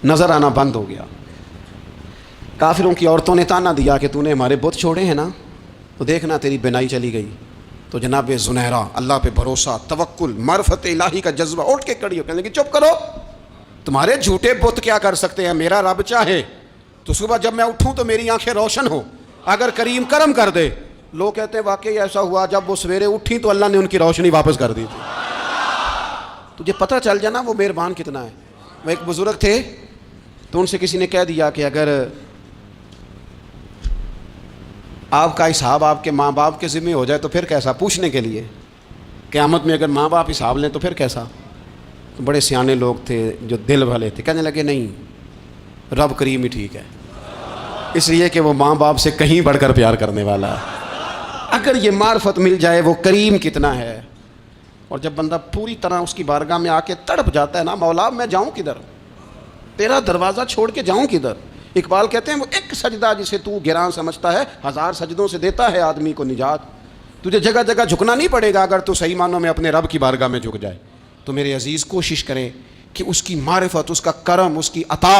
نظر آنا بند ہو گیا۔ کافروں کی عورتوں نے تانا دیا کہ تو نے ہمارے بت چھوڑے ہیں نا، تو دیکھنا تیری بینائی چلی گئی۔ تو جناب زنیرہ اللہ پہ بھروسہ، توکل، معرفت الہی کا جذبہ، اٹھ کے کھڑی ہو کہنے لگی چپ کرو، تمہارے جھوٹے بت کیا کر سکتے ہیں، میرا رب چاہے تو صبح جب میں اٹھوں تو میری آنکھیں روشن ہوں، اگر کریم کرم کر دے۔ لوگ کہتے ہیں واقعی ایسا ہوا، جب وہ سویرے اٹھی تو اللہ نے ان کی روشنی واپس کر دی تھی۔ تجھے پتہ چل جانا وہ مہربان کتنا ہے۔ وہ ایک بزرگ تھے تو ان سے کسی نے کہہ دیا کہ اگر آپ کا حساب آپ کے ماں باپ کے ذمہ ہو جائے تو پھر کیسا، پوچھنے کے لیے قیامت میں اگر ماں باپ حساب لیں تو پھر کیسا۔ تو بڑے سیانے لوگ تھے جو دل والے تھے، کہنے لگے نہیں، رب کریم ہی ٹھیک ہے، اس لیے کہ وہ ماں باپ سے کہیں بڑھ کر پیار کرنے والا ہے۔ اگر یہ معرفت مل جائے وہ کریم کتنا ہے، اور جب بندہ پوری طرح اس کی بارگاہ میں آ کے تڑپ جاتا ہے نا، مولا میں جاؤں کدھر، تیرا دروازہ چھوڑ کے جاؤں کدھر۔ اقبال کہتے ہیں وہ ایک سجدہ جسے تو گراں سمجھتا ہے، 1000 سجدوں سے دیتا ہے آدمی کو نجات۔ تجھے جگہ جگہ جھکنا نہیں پڑے گا اگر تو صحیح معنوں میں اپنے رب کی بارگاہ میں جھک جائے۔ تو میرے عزیز کوشش کریں کہ اس کی معرفت، اس کا کرم، اس کی عطا،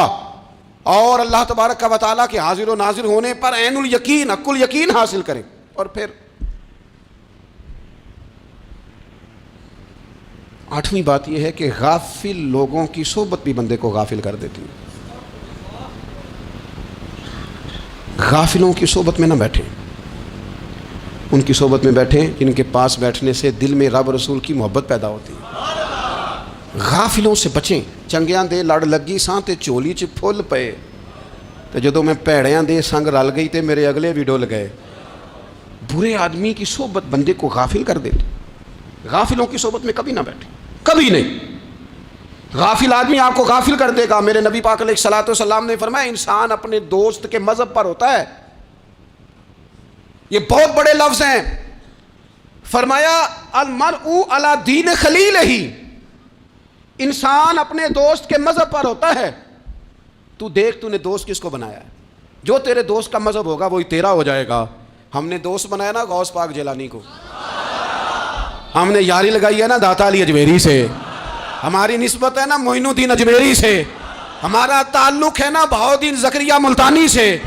اور اللہ تبارک و تعالیٰ کے حاضر و ناظر ہونے پر عین الیقین، حق الیقین حاصل کریں۔ اور پھر 8ویں بات یہ ہے کہ غافل لوگوں کی صحبت بھی بندے کو غافل کر دیتی ہے۔ غافلوں کی صحبت میں نہ بیٹھیں، ان کی صحبت میں بیٹھیں جن کے پاس بیٹھنے سے دل میں رب رسول کی محبت پیدا ہوتی ہے۔ غافلوں سے بچیں۔ چنگیاں دے لڑ لگی ساں تے چولی چ پھل پے، تے جدوں میں پیڑیاں دے سنگ رل گئی تے میرے اگلے بھی ڈول گئے۔ برے آدمی کی صحبت بندے کو غافل کر دیتی۔ غافلوں کی صحبت میں کبھی نہ بیٹھیں، کبھی نہیں۔ غافل آدمی آپ کو غافل کر دے گا۔ میرے نبی پاک علیہ الصلوۃ والسلام نے فرمایا انسان اپنے دوست کے مذہب پر ہوتا ہے۔ یہ بہت بڑے لفظ ہیں۔ فرمایا المرء علی دین خلیلہ، انسان اپنے دوست کے مذہب پر ہوتا ہے۔ تو دیکھ تو نے دوست کس کو بنایا ہے، جو تیرے دوست کا مذہب ہوگا وہی تیرا ہو جائے گا۔ ہم نے دوست بنایا نا غوث پاک جیلانی کو، ہم نے یاری لگائی ہے نا داتا علی اجمیری سے، ہماری نسبت ہے نا معین الدین اجمیری سے، ہمارا تعلق ہے نا بہاؤالدین زکریا ملتانی سے،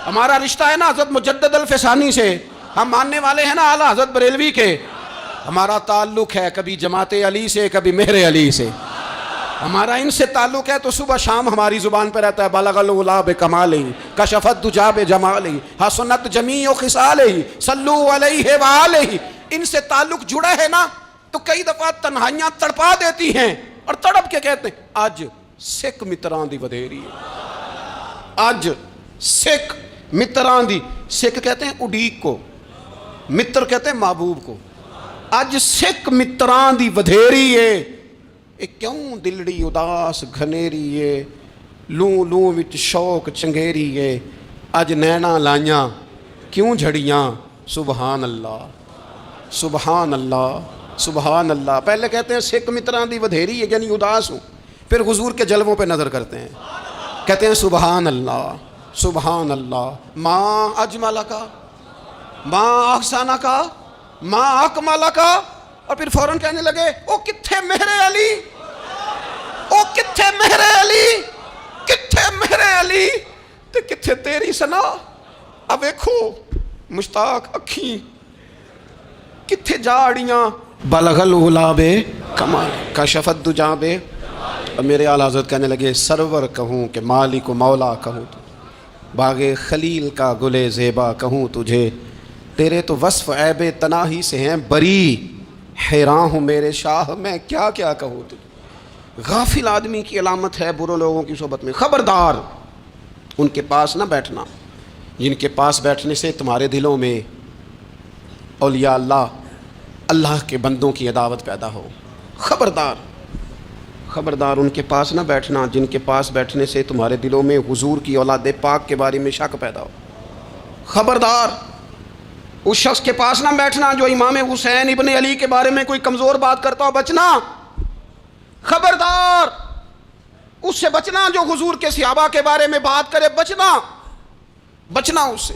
ہمارا رشتہ ہے نا حضرت مجدد الفسانی سے، ہم ماننے والے ہیں نا اعلیٰ حضرت بریلوی کے. ہمارا تعلق ہے کبھی جماعت علی سے، کبھی مہر علی سے. ہمارا ان سے تعلق ہے تو صبح شام ہماری زبان پہ رہتا ہے بلغ العلا بکمالہ کشف الدجی بجمالہ حسنت جمیع خصالہ صلو علیہ وآلہ. ان سے تعلق جڑا ہے نا تو کئی دفعہ تنہائیاں تڑپا دیتی ہیں اور تڑپ کے کہتے ہیں اج سکھ متراں دی ودھیری ہے. اج سکھ متراں دی، سکھ کہتے ہیں اڈیق کو، متر کہتے ہیں محبوب کو. اج سکھ متراں دی ودھیری ہے. اے کیوں دلڑی اداس گھنیری ہے، لوں لوں وچ شوق چنگیری ہے. اج نینا لائیاں کیوں جھڑیاں، سبحان اللہ سبحان اللہ سبحان اللہ. پہلے کہتے ہیں سکھ متراں دی ودھیری ہے یعنی اداس ہوں، پھر حضور کے جلووں پہ نظر کرتے ہیں، کہتے ہیں سبحان اللہ سبحان اللہ. ماں اجمل کا، ماں احسانہ کا، ماں اکمالہ کا. اور پھر فوراً کہنے لگے او کتھے مہر علی، او کتھے مہر علی، کتھے مہر علی تے کتھے تیری سنا. اب ویکھو مشتاق اکھیں کتھے جاڑیاں بلغ العلا بے کمال کشف الدجی بے. اور میرے اعلیٰ حضرت کہنے لگے سرور کہوں کہ مالک و مولا کہوں تو، باغ خلیل کا گلے زیبا کہوں تجھے. تیرے تو وصف عیب تناہی سے ہیں بری، حیران ہوں میرے شاہ میں کیا کیا کہوں تجھے. غافل آدمی کی علامت ہے برے لوگوں کی صحبت میں. خبردار ان کے پاس نہ بیٹھنا جن کے پاس بیٹھنے سے تمہارے دلوں میں اولیاء اللہ، اللہ کے بندوں کی عداوت پیدا ہو. خبردار خبردار ان کے پاس نہ بیٹھنا جن کے پاس بیٹھنے سے تمہارے دلوں میں حضور کی اولاد پاک کے بارے میں شک پیدا ہو. خبردار اس شخص کے پاس نہ بیٹھنا جو امام حسین ابن علی کے بارے میں کوئی کمزور بات کرتا ہو، بچنا. خبردار اس سے بچنا جو حضور کے صحابہ کے بارے میں بات کرے، بچنا بچنا اس سے.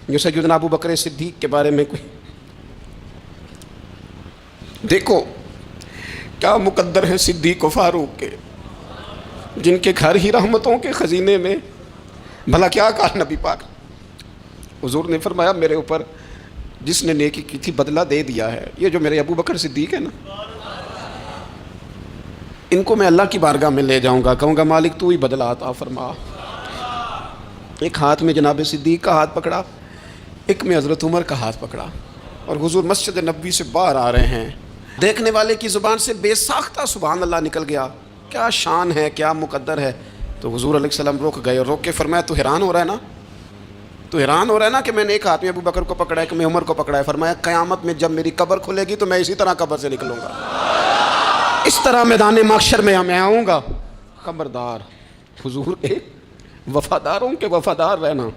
جو سیدنا ابو بکر صدیق کے بارے میں کوئی، دیکھو کیا مقدر ہے صدیق و فاروق کے، جن کے گھر ہی رحمتوں کے خزینے میں. بھلا کیا کہا نبی پاک، حضور نے فرمایا میرے اوپر جس نے نیکی کی تھی بدلہ دے دیا ہے. یہ جو میرے ابو بکر صدیق ہے نا، ان کو میں اللہ کی بارگاہ میں لے جاؤں گا، کہوں گا مالک تو ہی بدلہ عطا فرما. ایک ہاتھ میں جناب صدیق کا ہاتھ پکڑا، ایک میں حضرت عمر کا ہاتھ پکڑا، اور حضور مسجد نبوی سے باہر آ رہے ہیں. دیکھنے والے کی زبان سے بے ساختہ سبحان اللہ نکل گیا. کیا شان ہے، کیا مقدر ہے. تو حضور علیہ السلام رک گئے اور روک کے فرمایا تو حیران ہو رہا ہے نا، تو حیران ہو رہا ہے نا کہ میں نے ایک ہاتھ میں ابو بکر کو پکڑا ہے، ایک میں عمر کو پکڑا ہے. فرمایا قیامت میں جب میری قبر کھلے گی تو میں اسی طرح قبر سے نکلوں گا، اس طرح میدان محشر میں میں آؤں گا. خبردار حضور کے وفاداروں کے وفادار رہنا،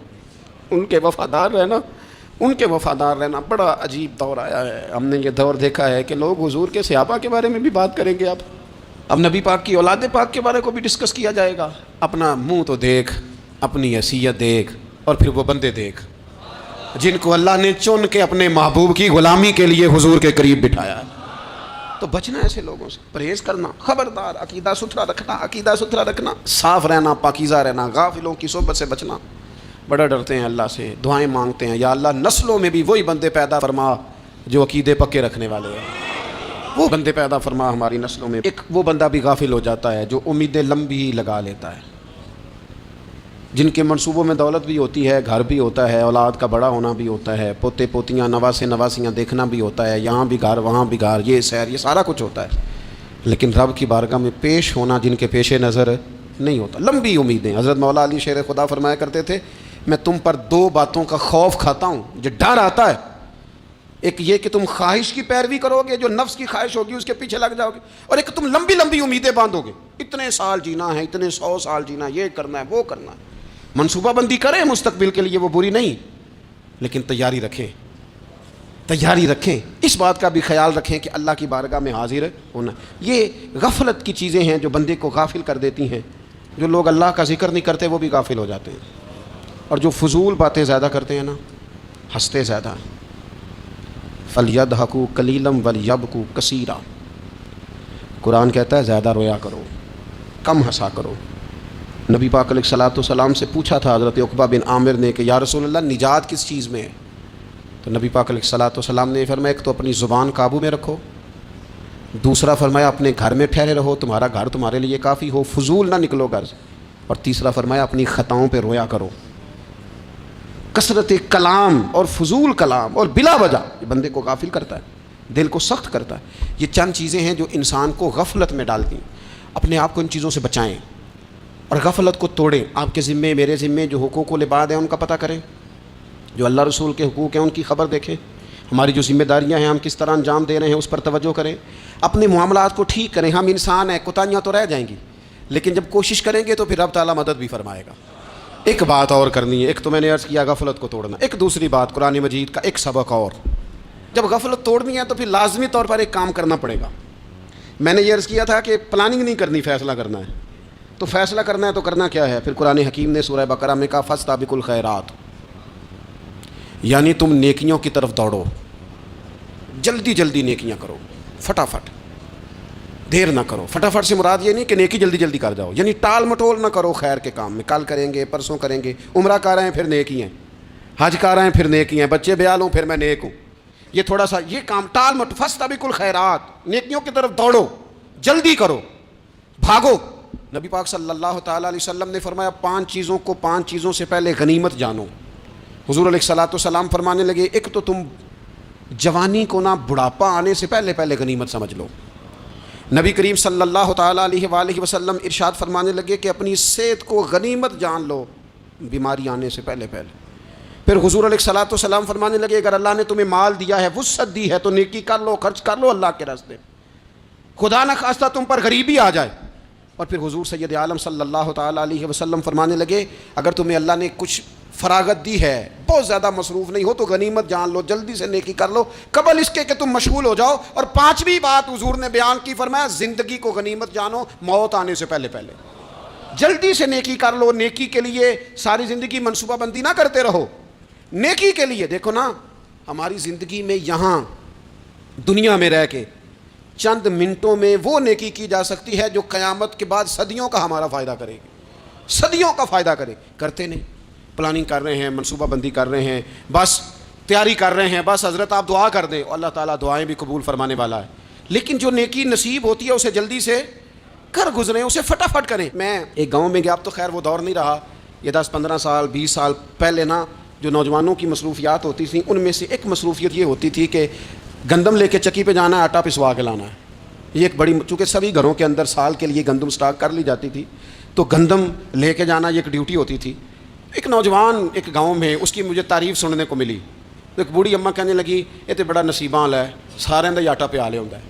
ان کے وفادار رہنا، ان کے وفادار رہنا. بڑا عجیب دور آیا ہے. ہم نے یہ دور دیکھا ہے کہ لوگ حضور کے صحابہ کے بارے میں بھی بات کریں گے. اب نبی پاک کی اولاد پاک کے بارے کو بھی ڈسکس کیا جائے گا. اپنا منہ تو دیکھ، اپنی حیثیت دیکھ، اور پھر وہ بندے دیکھ جن کو اللہ نے چن کے اپنے محبوب کی غلامی کے لیے حضور کے قریب بٹھایا ہے. تو بچنا ایسے لوگوں سے، پرہیز کرنا. خبردار عقیدہ ستھرا رکھنا، عقیدہ ستھرا رکھنا، صاف رہنا، پاکیزہ رہنا، غافلوں کی صحبت سے بچنا. بڑا ڈرتے ہیں اللہ سے، دعائیں مانگتے ہیں یا اللہ نسلوں میں بھی وہی بندے پیدا فرما جو عقیدے پکے رکھنے والے ہیں. وہ بندے پیدا فرما ہماری نسلوں میں. ایک وہ بندہ بھی غافل ہو جاتا ہے جو امیدیں لمبی لگا لیتا ہے، جن کے منصوبوں میں دولت بھی ہوتی ہے، گھر بھی ہوتا ہے، اولاد کا بڑا ہونا بھی ہوتا ہے، پوتے پوتیاں نواسے نواسیاں دیکھنا بھی ہوتا ہے، یہاں بھی گھر وہاں بھی گھر، یہ سیر، یہ سارا کچھ ہوتا ہے. لیکن رب کی بارگاہ میں پیش ہونا جن کے پیش نظر نہیں ہوتا. لمبی امیدیں. حضرت مولا علی شیر خدا فرمایا کرتے تھے میں تم پر دو باتوں کا خوف کھاتا ہوں، جو ڈر آتا ہے. ایک یہ کہ تم خواہش کی پیروی کرو گے، جو نفس کی خواہش ہوگی اس کے پیچھے لگ جاؤ گے، اور ایک تم لمبی لمبی امیدیں باندھو گے، اتنے سال جینا ہے، اتنے 100 سال جینا، یہ کرنا ہے، وہ کرنا ہے. منصوبہ بندی کریں مستقبل کے لیے، وہ بری نہیں، لیکن تیاری رکھیں، تیاری رکھیں. اس بات کا بھی خیال رکھیں کہ اللہ کی بارگاہ میں حاضر ہونا. یہ غفلت کی چیزیں ہیں جو بندے کو غافل کر دیتی ہیں. جو لوگ اللہ کا ذکر نہیں کرتے وہ بھی غافل ہو جاتے ہیں، اور جو فضول باتیں زیادہ کرتے ہیں نا، ہنستے زیادہ. فَلْيَضْحَكُوا قَلِيلًا وَلْيَبْكُوا كَثِيرًا. قرآن کہتا ہے زیادہ رویا کرو، کم ہنسا کرو. نبی پاک علیہ الصلوۃ والسلام سے پوچھا تھا حضرت عقبہ بن عامر نے کہ یا رسول اللہ نجات کس چیز میں ہے؟ تو نبی پاک علیہ الصلوۃ والسلام نے فرمایا ایک تو اپنی زبان قابو میں رکھو، دوسرا فرمایا اپنے گھر میں ٹھہرے رہو، تمہارا گھر تمہارے لیے کافی ہو، فضول نہ نکلو گھر سے، اور تیسرا فرمایا اپنی خطاؤں پہ رویا کرو۔ کثرت کلام اور فضول کلام اور بلا وجہ یہ بندے کو غافل کرتا ہے، دل کو سخت کرتا ہے۔ یہ چند چیزیں ہیں جو انسان کو غفلت میں ڈالتی ہیں۔ اپنے آپ کو ان چیزوں سے بچائیں اور غفلت کو توڑیں۔ آپ کے ذمے، میرے ذمے جو حقوق العباد ہیں ان کا پتہ کریں، جو اللہ رسول کے حقوق ہیں ان کی خبر دیکھیں، ہماری جو ذمہ داریاں ہیں ہم کس طرح انجام دے رہے ہیں اس پر توجہ کریں، اپنے معاملات کو ٹھیک کریں۔ ہم انسان ہیں، کوتاہیاں تو رہ جائیں گی، لیکن جب کوشش کریں گے تو پھر رب تعالیٰ مدد بھی فرمائے گا۔ ایک بات اور کرنی ہے، ایک تو میں نے عرض کیا غفلت کو توڑنا، ایک دوسری بات قرآن مجید کا ایک سبق اور، جب غفلت توڑنی ہے تو پھر لازمی طور پر ایک کام کرنا پڑے گا۔ میں نے یہ عرض کیا تھا کہ پلاننگ نہیں کرنی، فیصلہ کرنا ہے۔ تو فیصلہ کرنا ہے تو کرنا کیا ہے؟ پھر قرآن حکیم نے سورہ بقرہ میں کہا فاستبقوا الخیرات، یعنی تم نیکیوں کی طرف دوڑو، جلدی جلدی نیکیاں کرو، فٹافٹ، دیر نہ کرو۔ فٹافٹ سے مراد یہ نہیں کہ نیکی جلدی جلدی کر جاؤ، یعنی ٹال مٹول نہ کرو خیر کے کام میں، کل کریں گے، پرسوں کریں گے، عمرہ کر رہے ہیں پھر نیکی ہیں، حج کر رہے ہیں پھر نیکی ہیں، بچے بیال ہوں پھر میں نیک ہوں، یہ تھوڑا سا یہ کام ٹال مٹ، فاستبقوا الخیرات، نیکیوں کی طرف دوڑو، جلدی کرو، بھاگو۔ نبی پاک صلی اللہ تعالیٰ علیہ وسلم نے فرمایا 5 چیزوں سے پہلے غنیمت جانو۔ حضور علیہ الصلوۃ والسلام فرمانے لگے ایک تو تم جوانی کو نہ بڑھاپا آنے سے پہلے غنیمت سمجھ لو۔ نبی کریم صلی اللہ تعالیٰ علیہ وآلہ وسلم ارشاد فرمانے لگے کہ اپنی صحت کو غنیمت جان لو، بیماری آنے سے پہلے۔ پھر حضور علیہ الصلوۃ والسلام فرمانے لگے اگر اللہ نے تمہیں مال دیا ہے، وسعت دی ہے، تو نیکی کر لو، خرچ کر لو اللہ کے راستے، خدا نہ خواستہ تم پر غریبی آ جائے۔ اور پھر حضور سید عالم صلی اللہ تعالیٰ علیہ وسلم فرمانے لگے اگر تمہیں اللہ نے کچھ فراغت دی ہے، بہت زیادہ مصروف نہیں ہو، تو غنیمت جان لو، جلدی سے نیکی کر لو قبل اس کے کہ تم مشغول ہو جاؤ۔ اور 5ویں بات حضور نے بیان کی، فرمایا زندگی کو غنیمت جانو، موت آنے سے پہلے جلدی سے نیکی کر لو۔ نیکی کے لیے ساری زندگی منصوبہ بندی نہ کرتے رہو، نیکی کے لیے دیکھو نا، ہماری زندگی میں یہاں دنیا میں رہ کے چند منٹوں میں وہ نیکی کی جا سکتی ہے جو قیامت کے بعد صدیوں کا ہمارا فائدہ کرے گی، صدیوں کا فائدہ کرے۔ کرتے نہیں، پلاننگ کر رہے ہیں، منصوبہ بندی کر رہے ہیں، بس تیاری کر رہے ہیں، بس حضرت آپ دعا کر دیں، اللہ تعالیٰ دعائیں بھی قبول فرمانے والا ہے۔ لیکن جو نیکی نصیب ہوتی ہے اسے جلدی سے کر گزریں، اسے فٹافٹ کریں۔ میں ایک گاؤں میں گیا، اب تو خیر وہ دور نہیں رہا، یہ 10-15 سال 20 سال پہلے نا جو نوجوانوں کی مصروفیات ہوتی تھیں ان میں سے ایک مصروفیت یہ ہوتی تھی کہ گندم لے کے چکی پہ جانا ہے، آٹا پسوا کے لانا ہے۔ یہ ایک بڑی، چونکہ سبھی گھروں کے اندر سال کے لیے گندم سٹاک کر لی جاتی تھی، تو گندم لے کے جانا یہ ایک ڈیوٹی ہوتی تھی۔ ایک نوجوان ایک گاؤں میں، اس کی مجھے تعریف سننے کو ملی، ایک بوڑھی اماں کہنے لگی یہ تو بڑا نصیباں والا ہے، سارے اندر آٹا پہ آلے ہوتا ہے،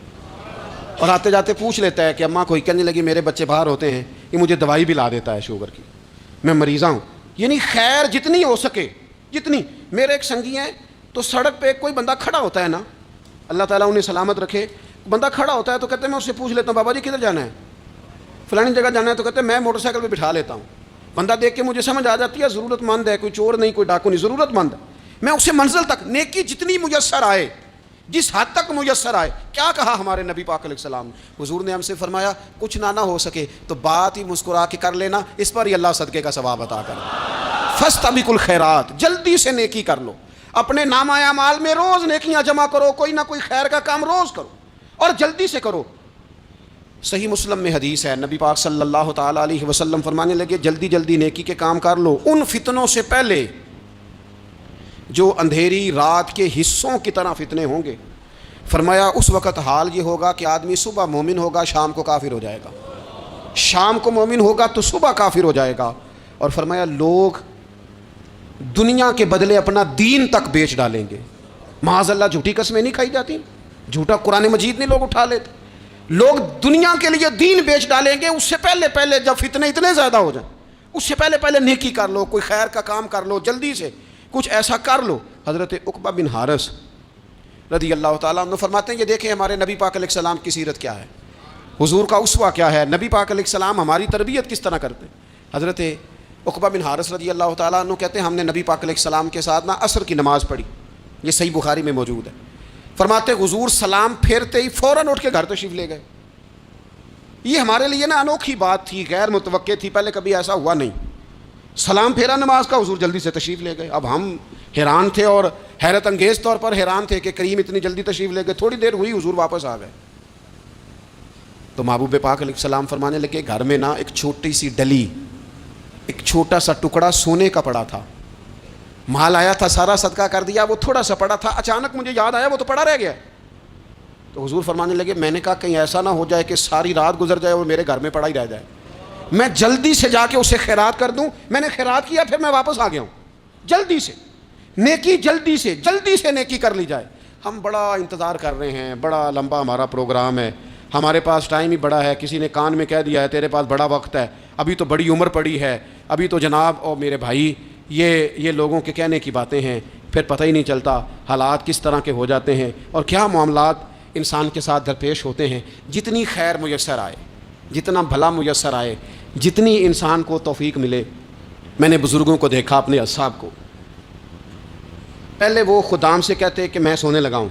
اور آتے جاتے پوچھ لیتا ہے کہ اماں کوئی، کہنے لگی میرے بچے باہر ہوتے ہیں، یہ مجھے دوائی بھی لا دیتا ہے شوگر کی، میں مریضہ ہوں۔ یعنی خیر جتنی ہو سکے، جتنی۔ میرے ایک سنگی ہیں، تو سڑک پہ کوئی بندہ کھڑا ہوتا ہے نا، اللہ تعالیٰ انہیں سلامت رکھے، بندہ کھڑا ہوتا ہے تو کہتے ہیں میں اس سے پوچھ لیتا ہوں بابا جی کدھر جانا ہے، فلانی جگہ جانا ہے، تو کہتے ہیں میں موٹر سائیکل پہ بٹھا لیتا ہوں۔ بندہ دیکھ کے مجھے سمجھ آ جاتی ہے ضرورت مند ہے، کوئی چور نہیں، کوئی ڈاکو نہیں، ضرورت مند ہے، میں اسے منزل تک، نیکی جتنی میسر آئے، جس حد تک میسر آئے۔ کیا کہا ہمارے نبی پاک علیہ السلام نے؟ حضور نے ہم سے فرمایا کچھ نہ ہو سکے تو بات ہی مسکرا کے کر لینا، اس پر ہی اللہ صدقے کا ثواب عطا کر۔ فاستبقوا الخیرات، جلدی سے نیکی کر لو، اپنے نامہ اعمال میں روز نیکیاں جمع کرو، کوئی نہ کوئی خیر کا کام روز کرو اور جلدی سے کرو۔ صحیح مسلم میں حدیث ہے، نبی پاک صلی اللہ تعالیٰ علیہ وسلم فرمانے لگے جلدی جلدی نیکی کے کام کر لو ان فتنوں سے پہلے جو اندھیری رات کے حصوں کی طرح فتنے ہوں گے۔ فرمایا اس وقت حال یہ ہوگا کہ آدمی صبح مومن ہوگا، شام کو کافر ہو جائے گا، شام کو مومن ہوگا تو صبح کافر ہو جائے گا۔ اور فرمایا لوگ دنیا کے بدلے اپنا دین تک بیچ ڈالیں گے۔ معاذ اللہ جھوٹی قسمیں نہیں کھائی جاتی، جھوٹا قرآن مجید نہیں لوگ اٹھا لیتے، لوگ دنیا کے لیے دین بیچ ڈالیں گے۔ اس سے پہلے جب فتنے اتنے زیادہ ہو جائیں، اس سے پہلے نیکی کر لو، کوئی خیر کا کام کر لو، جلدی سے کچھ ایسا کر لو۔ حضرت عقبہ بن حارث رضی اللہ تعالیٰ عنہ فرماتے ہیں یہ دیکھیں ہمارے نبی پاک علیہ السلام کی سیرت کیا ہے، حضور کا اسوہ کیا ہے، نبی پاک علیہ السلام ہماری تربیت کس طرح کرتے ہیں۔ حضرت عقبہ بن حارث رضی اللہ تعالیٰ عنہ کہتے ہیں ہم نے نبی پاک علیہ السلام کے ساتھ عصر کی نماز پڑھی، یہ صحیح بخاری میں موجود ہے۔ فرماتے حضور سلام پھیرتے ہی فوراً اٹھ کے گھر تشریف لے گئے، یہ ہمارے لیے نا انوکھی بات تھی، غیر متوقع تھی، پہلے کبھی ایسا ہوا نہیں۔ سلام پھیرا نماز کا، حضور جلدی سے تشریف لے گئے۔ اب ہم حیران تھے اور حیرت انگیز طور پر حیران تھے کہ کریم اتنی جلدی تشریف لے گئے۔ تھوڑی دیر ہوئی حضور واپس آ گئے تو محبوب پاک علیہ السلام فرمانے لگے گھر میں نا ایک چھوٹی سی ڈلی، ایک چھوٹا سا ٹکڑا سونے کا پڑا تھا، مال آیا تھا سارا صدقہ کر دیا، وہ تھوڑا سا پڑا تھا، اچانک مجھے یاد آیا وہ تو پڑا رہ گیا۔ تو حضور فرمانے لگے میں نے کہا کہیں ایسا نہ ہو جائے کہ ساری رات گزر جائے اور میرے گھر میں پڑا ہی رہ جائے، میں جلدی سے جا کے اسے خیرات کر دوں۔ میں نے خیرات کیا پھر میں واپس آ گیا ہوں، جلدی سے نیکی، جلدی سے نیکی کر لی جائے۔ ہم بڑا انتظار کر رہے ہیں، بڑا لمبا ہمارا پروگرام ہے، ہمارے پاس ٹائم ہی بڑا ہے، کسی نے کان میں کہہ دیا ہے تیرے پاس بڑا وقت ہے، ابھی تو بڑی عمر پڑی ہے، ابھی تو جناب اور میرے بھائی یہ لوگوں کے کہنے کی باتیں ہیں، پھر پتہ ہی نہیں چلتا حالات کس طرح کے ہو جاتے ہیں اور کیا معاملات انسان کے ساتھ درپیش ہوتے ہیں۔ جتنی خیر میسر آئے، جتنا بھلا میسر آئے، جتنی انسان کو توفیق ملے۔ میں نے بزرگوں کو دیکھا، اپنے اصحاب کو، پہلے وہ خدام سے کہتے کہ میں سونے لگا ہوں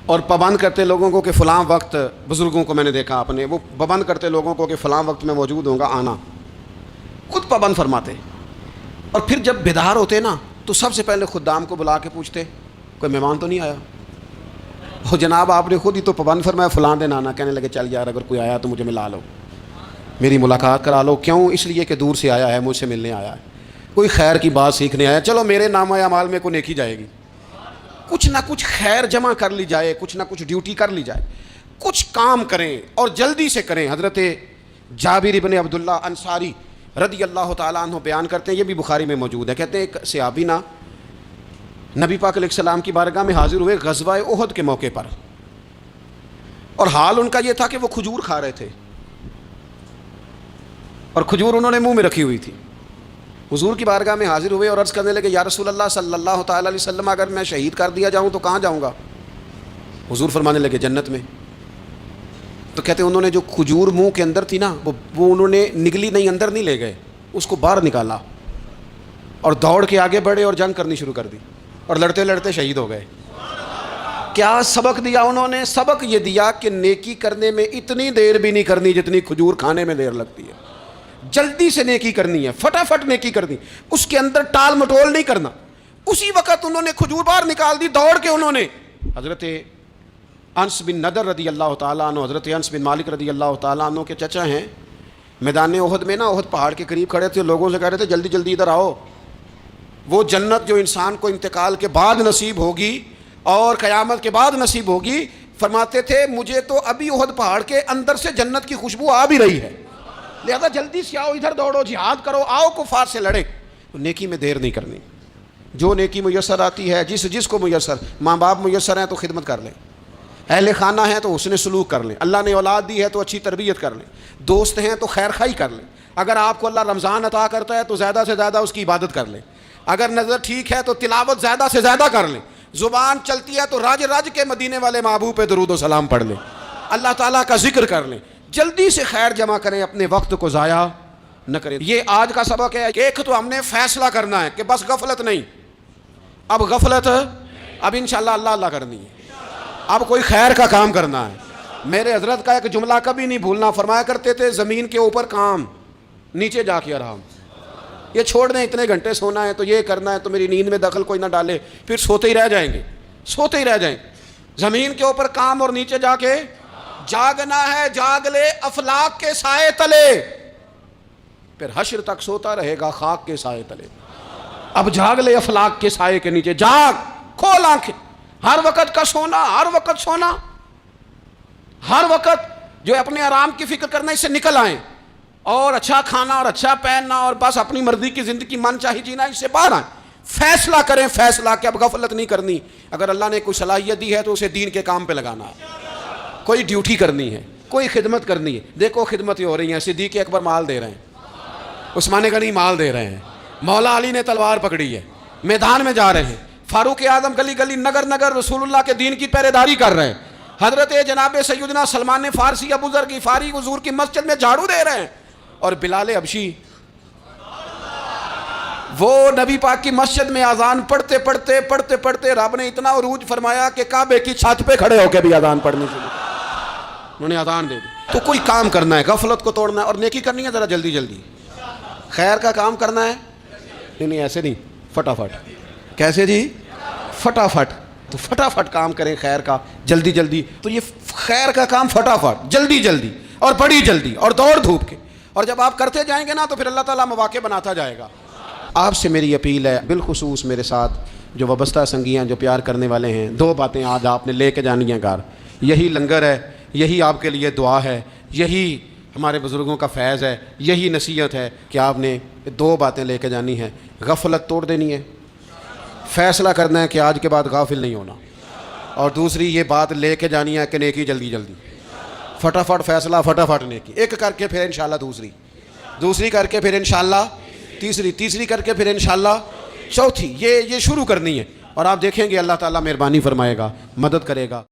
اور پابند کرتے لوگوں کو کہ فلاں وقت، بزرگوں کو میں نے دیکھا اپنے، وہ پابند کرتے لوگوں کو کہ فلاں وقت میں موجود ہوں گا، آنا، خود پابند فرماتے۔ اور پھر جب بیدار ہوتے نا تو سب سے پہلے خدام کو بلا کے پوچھتے کوئی مہمان تو نہیں آیا؟ وہ جناب آپ نے خود ہی تو پابند فرمایا فلاں دن آنا۔ کہنے لگے چل یار اگر کوئی آیا تو مجھے ملا لو، میری ملاقات کرا لو۔ کیوں؟ اس لیے کہ دور سے آیا ہے، مجھ سے ملنے آیا ہے، کوئی خیر کی بات سیکھنے آیا، چلو میرے نام اعمال میں کوئی نیکی جائے گی، کچھ نہ کچھ خیر جمع کر لی جائے، کچھ نہ کچھ ڈیوٹی کر لی جائے، کچھ کام کریں اور جلدی سے کریں۔ حضرت جابر بن عبداللہ انصاری رضی اللہ تعالیٰ عنہ بیان کرتے ہیں، یہ بھی بخاری میں موجود ہے، کہتے ہیں ایک صحابی نا نبی پاک علیہ السلام کی بارگاہ میں حاضر ہوئے غزوہ احد کے موقع پر، اور حال ان کا یہ تھا کہ وہ کھجور کھا رہے تھے اور کھجور انہوں نے منہ میں رکھی ہوئی تھی۔ حضور کی بارگاہ میں حاضر ہوئے اور عرض کرنے لگے یا رسول اللہ صلی اللہ تعالیٰ علیہ وسلم اگر میں شہید کر دیا جاؤں تو کہاں جاؤں گا؟ حضور فرمانے لگے جنت میں۔ تو کہتے ہیں انہوں نے جو کھجور منہ کے اندر تھی نا وہ انہوں نے نگلی نہیں، اندر نہیں لے گئے، اس کو باہر نکالا اور دوڑ کے آگے بڑھے اور جنگ کرنی شروع کر دی اور لڑتے لڑتے شہید ہو گئے۔ کیا سبق دیا انہوں نے؟ سبق یہ دیا کہ نیکی کرنے میں اتنی دیر بھی نہیں کرنی جتنی کھجور کھانے میں دیر لگتی ہے۔ جلدی سے نیکی کرنی ہے، فٹافٹ نیکی کرنی، اس کے اندر ٹال مٹول نہیں کرنا۔ اسی وقت انہوں نے کھجور باہر نکال دی، دوڑ کے انہوں نے حضرت انس بن نضر رضی اللہ تعالیٰ عنہ، حضرت انس بن مالک رضی اللہ تعالیٰ عنہ کے چچا ہیں، میدان احد میں نا، احد پہاڑ کے قریب کھڑے تھے، لوگوں سے کہہ رہے تھے جلدی جلدی ادھر آؤ، وہ جنت جو انسان کو انتقال کے بعد نصیب ہوگی اور قیامت کے بعد نصیب ہوگی، فرماتے تھے مجھے تو ابھی احد پہاڑ کے اندر سے جنت کی خوشبو آ بھی رہی ہے، لہذا جلدی سے آؤ، ادھر دوڑو، جہاد کرو، آؤ کفار سے لڑے۔ تو نیکی میں دیر نہیں کرنی، جو نیکی میسر آتی ہے، جس کو میسر، ماں باپ میسر ہیں تو خدمت کر لیں، اہل خانہ ہیں تو حسن سلوک کر لیں، اللہ نے اولاد دی ہے تو اچھی تربیت کر لیں، دوست ہیں تو خیر خواہی کر لیں، اگر آپ کو اللہ رمضان عطا کرتا ہے تو زیادہ سے زیادہ اس کی عبادت کر لیں، اگر نظر ٹھیک ہے تو تلاوت زیادہ سے زیادہ کر لیں، زبان چلتی ہے تو راج کے مدینے والے محبوب پہ درود و سلام پڑھ لیں، اللہ تعالیٰ کا ذکر کر لیں، جلدی سے خیر جمع کریں، اپنے وقت کو ضائع نہ کریں۔ یہ آج کا سبق ہے کہ ایک تو ہم نے فیصلہ کرنا ہے کہ بس غفلت نہیں، اب غفلت، اب انشاءاللہ اللہ اللہ کرنی ہے، اب کوئی خیر کا کام کرنا ہے۔ میرے حضرت کا ایک جملہ کبھی نہیں بھولنا، فرمایا کرتے تھے زمین کے اوپر کام، نیچے جا کے آرام، یہ چھوڑ دیں اتنے گھنٹے سونا ہے تو یہ کرنا ہے تو میری نیند میں دخل کوئی نہ ڈالے، پھر سوتے ہی رہ جائیں گے، سوتے ہی رہ جائیں۔ زمین کے اوپر کام اور نیچے جا کے جاگنا ہے، جاگ لے افلاک کے سائے تلے، پھر حشر تک سوتا رہے گا خاک کے سائے تلے۔ اب جاگ لے افلاک کے سائے کے نیچے، جاگ، کھول آنکھیں، ہر وقت کا سونا، ہر وقت سونا، ہر وقت جو اپنے آرام کی فکر کرنا، اس سے نکل آئیں اور اچھا کھانا اور اچھا پہننا اور بس اپنی مرضی کی زندگی من چاہی جینا، اس سے باہر آئیں، فیصلہ کریں، فیصلہ کہ اب غفلت نہیں کرنی، اگر اللہ نے کوئی صلاحیت دی ہے تو اسے دین کے کام پہ لگانا ہے، کوئی ڈیوٹی کرنی ہے، کوئی خدمت کرنی ہے۔ دیکھو خدمتیں ہو رہی ہیں، صدیق اکبر مال دے رہے ہیں، عثمان غنی مال دے رہے ہیں، مولا علی نے تلوار پکڑی ہے، میدان میں جا رہے ہیں، فاروق اعظم گلی گلی نگر نگر رسول اللہ کے دین کی پہرے داری کر رہے ہیں، حضرت جناب سیدنا سلمان فارسی ابو ذر غفاری حضور کی مسجد میں جھاڑو دے رہے ہیں، اور بلال حبشی وہ نبی پاک کی مسجد میں اذان پڑھتے پڑھتے رب نے اتنا عروج فرمایا کہ کعبے کی چھت پہ کھڑے ہو کے بھی اذان پڑھنی شروع، انہوں نے اذان دے دی۔ تو کوئی کام کرنا ہے، غفلت کو توڑنا ہے اور نیکی کرنی ہے ذرا جلدی جلدی. خیر کا کام کرنا ہے، نہیں ایسے نہیں، فٹافٹ. کیسے جی؟ فٹافٹ. تو فٹافٹ کام کریں خیر کا، جلدی جلدی. تو یہ خیر کا کام فٹافٹ، جلدی جلدی اور بڑی جلدی اور دوڑ دھوپ کے. اور جب آپ کرتے جائیں گے نا تو پھر اللہ تعالیٰ مواقع بناتا جائے گا. آپ سے میری اپیل ہے، بالخصوص میرے ساتھ جو وابستہ سنگیاں، جو پیار کرنے والے ہیں، 2 باتیں آج آپ نے لے کے جانی ہیں گھر. یہی لنگر ہے، یہی آپ کے لیے دعا ہے، یہی ہمارے بزرگوں کا فیض ہے، یہی نصیحت ہے کہ آپ نے 2 باتیں لے کے جانی ہیں. غفلت توڑ دینی ہے، فیصلہ کرنا ہے کہ آج کے بعد غافل نہیں ہونا. اور دوسری یہ بات لے کے جانی ہے کہ نیکی جلدی جلدی، فٹافٹ فیصلہ، فٹافٹ نیکی. ایک کر کے پھر انشاءاللہ دوسری کر کے پھر انشاءاللہ تیسری کر کے پھر انشاءاللہ چوتھی. یہ شروع کرنی ہے اور آپ دیکھیں گے اللہ تعالیٰ مہربانی فرمائے گا، مدد کرے گا.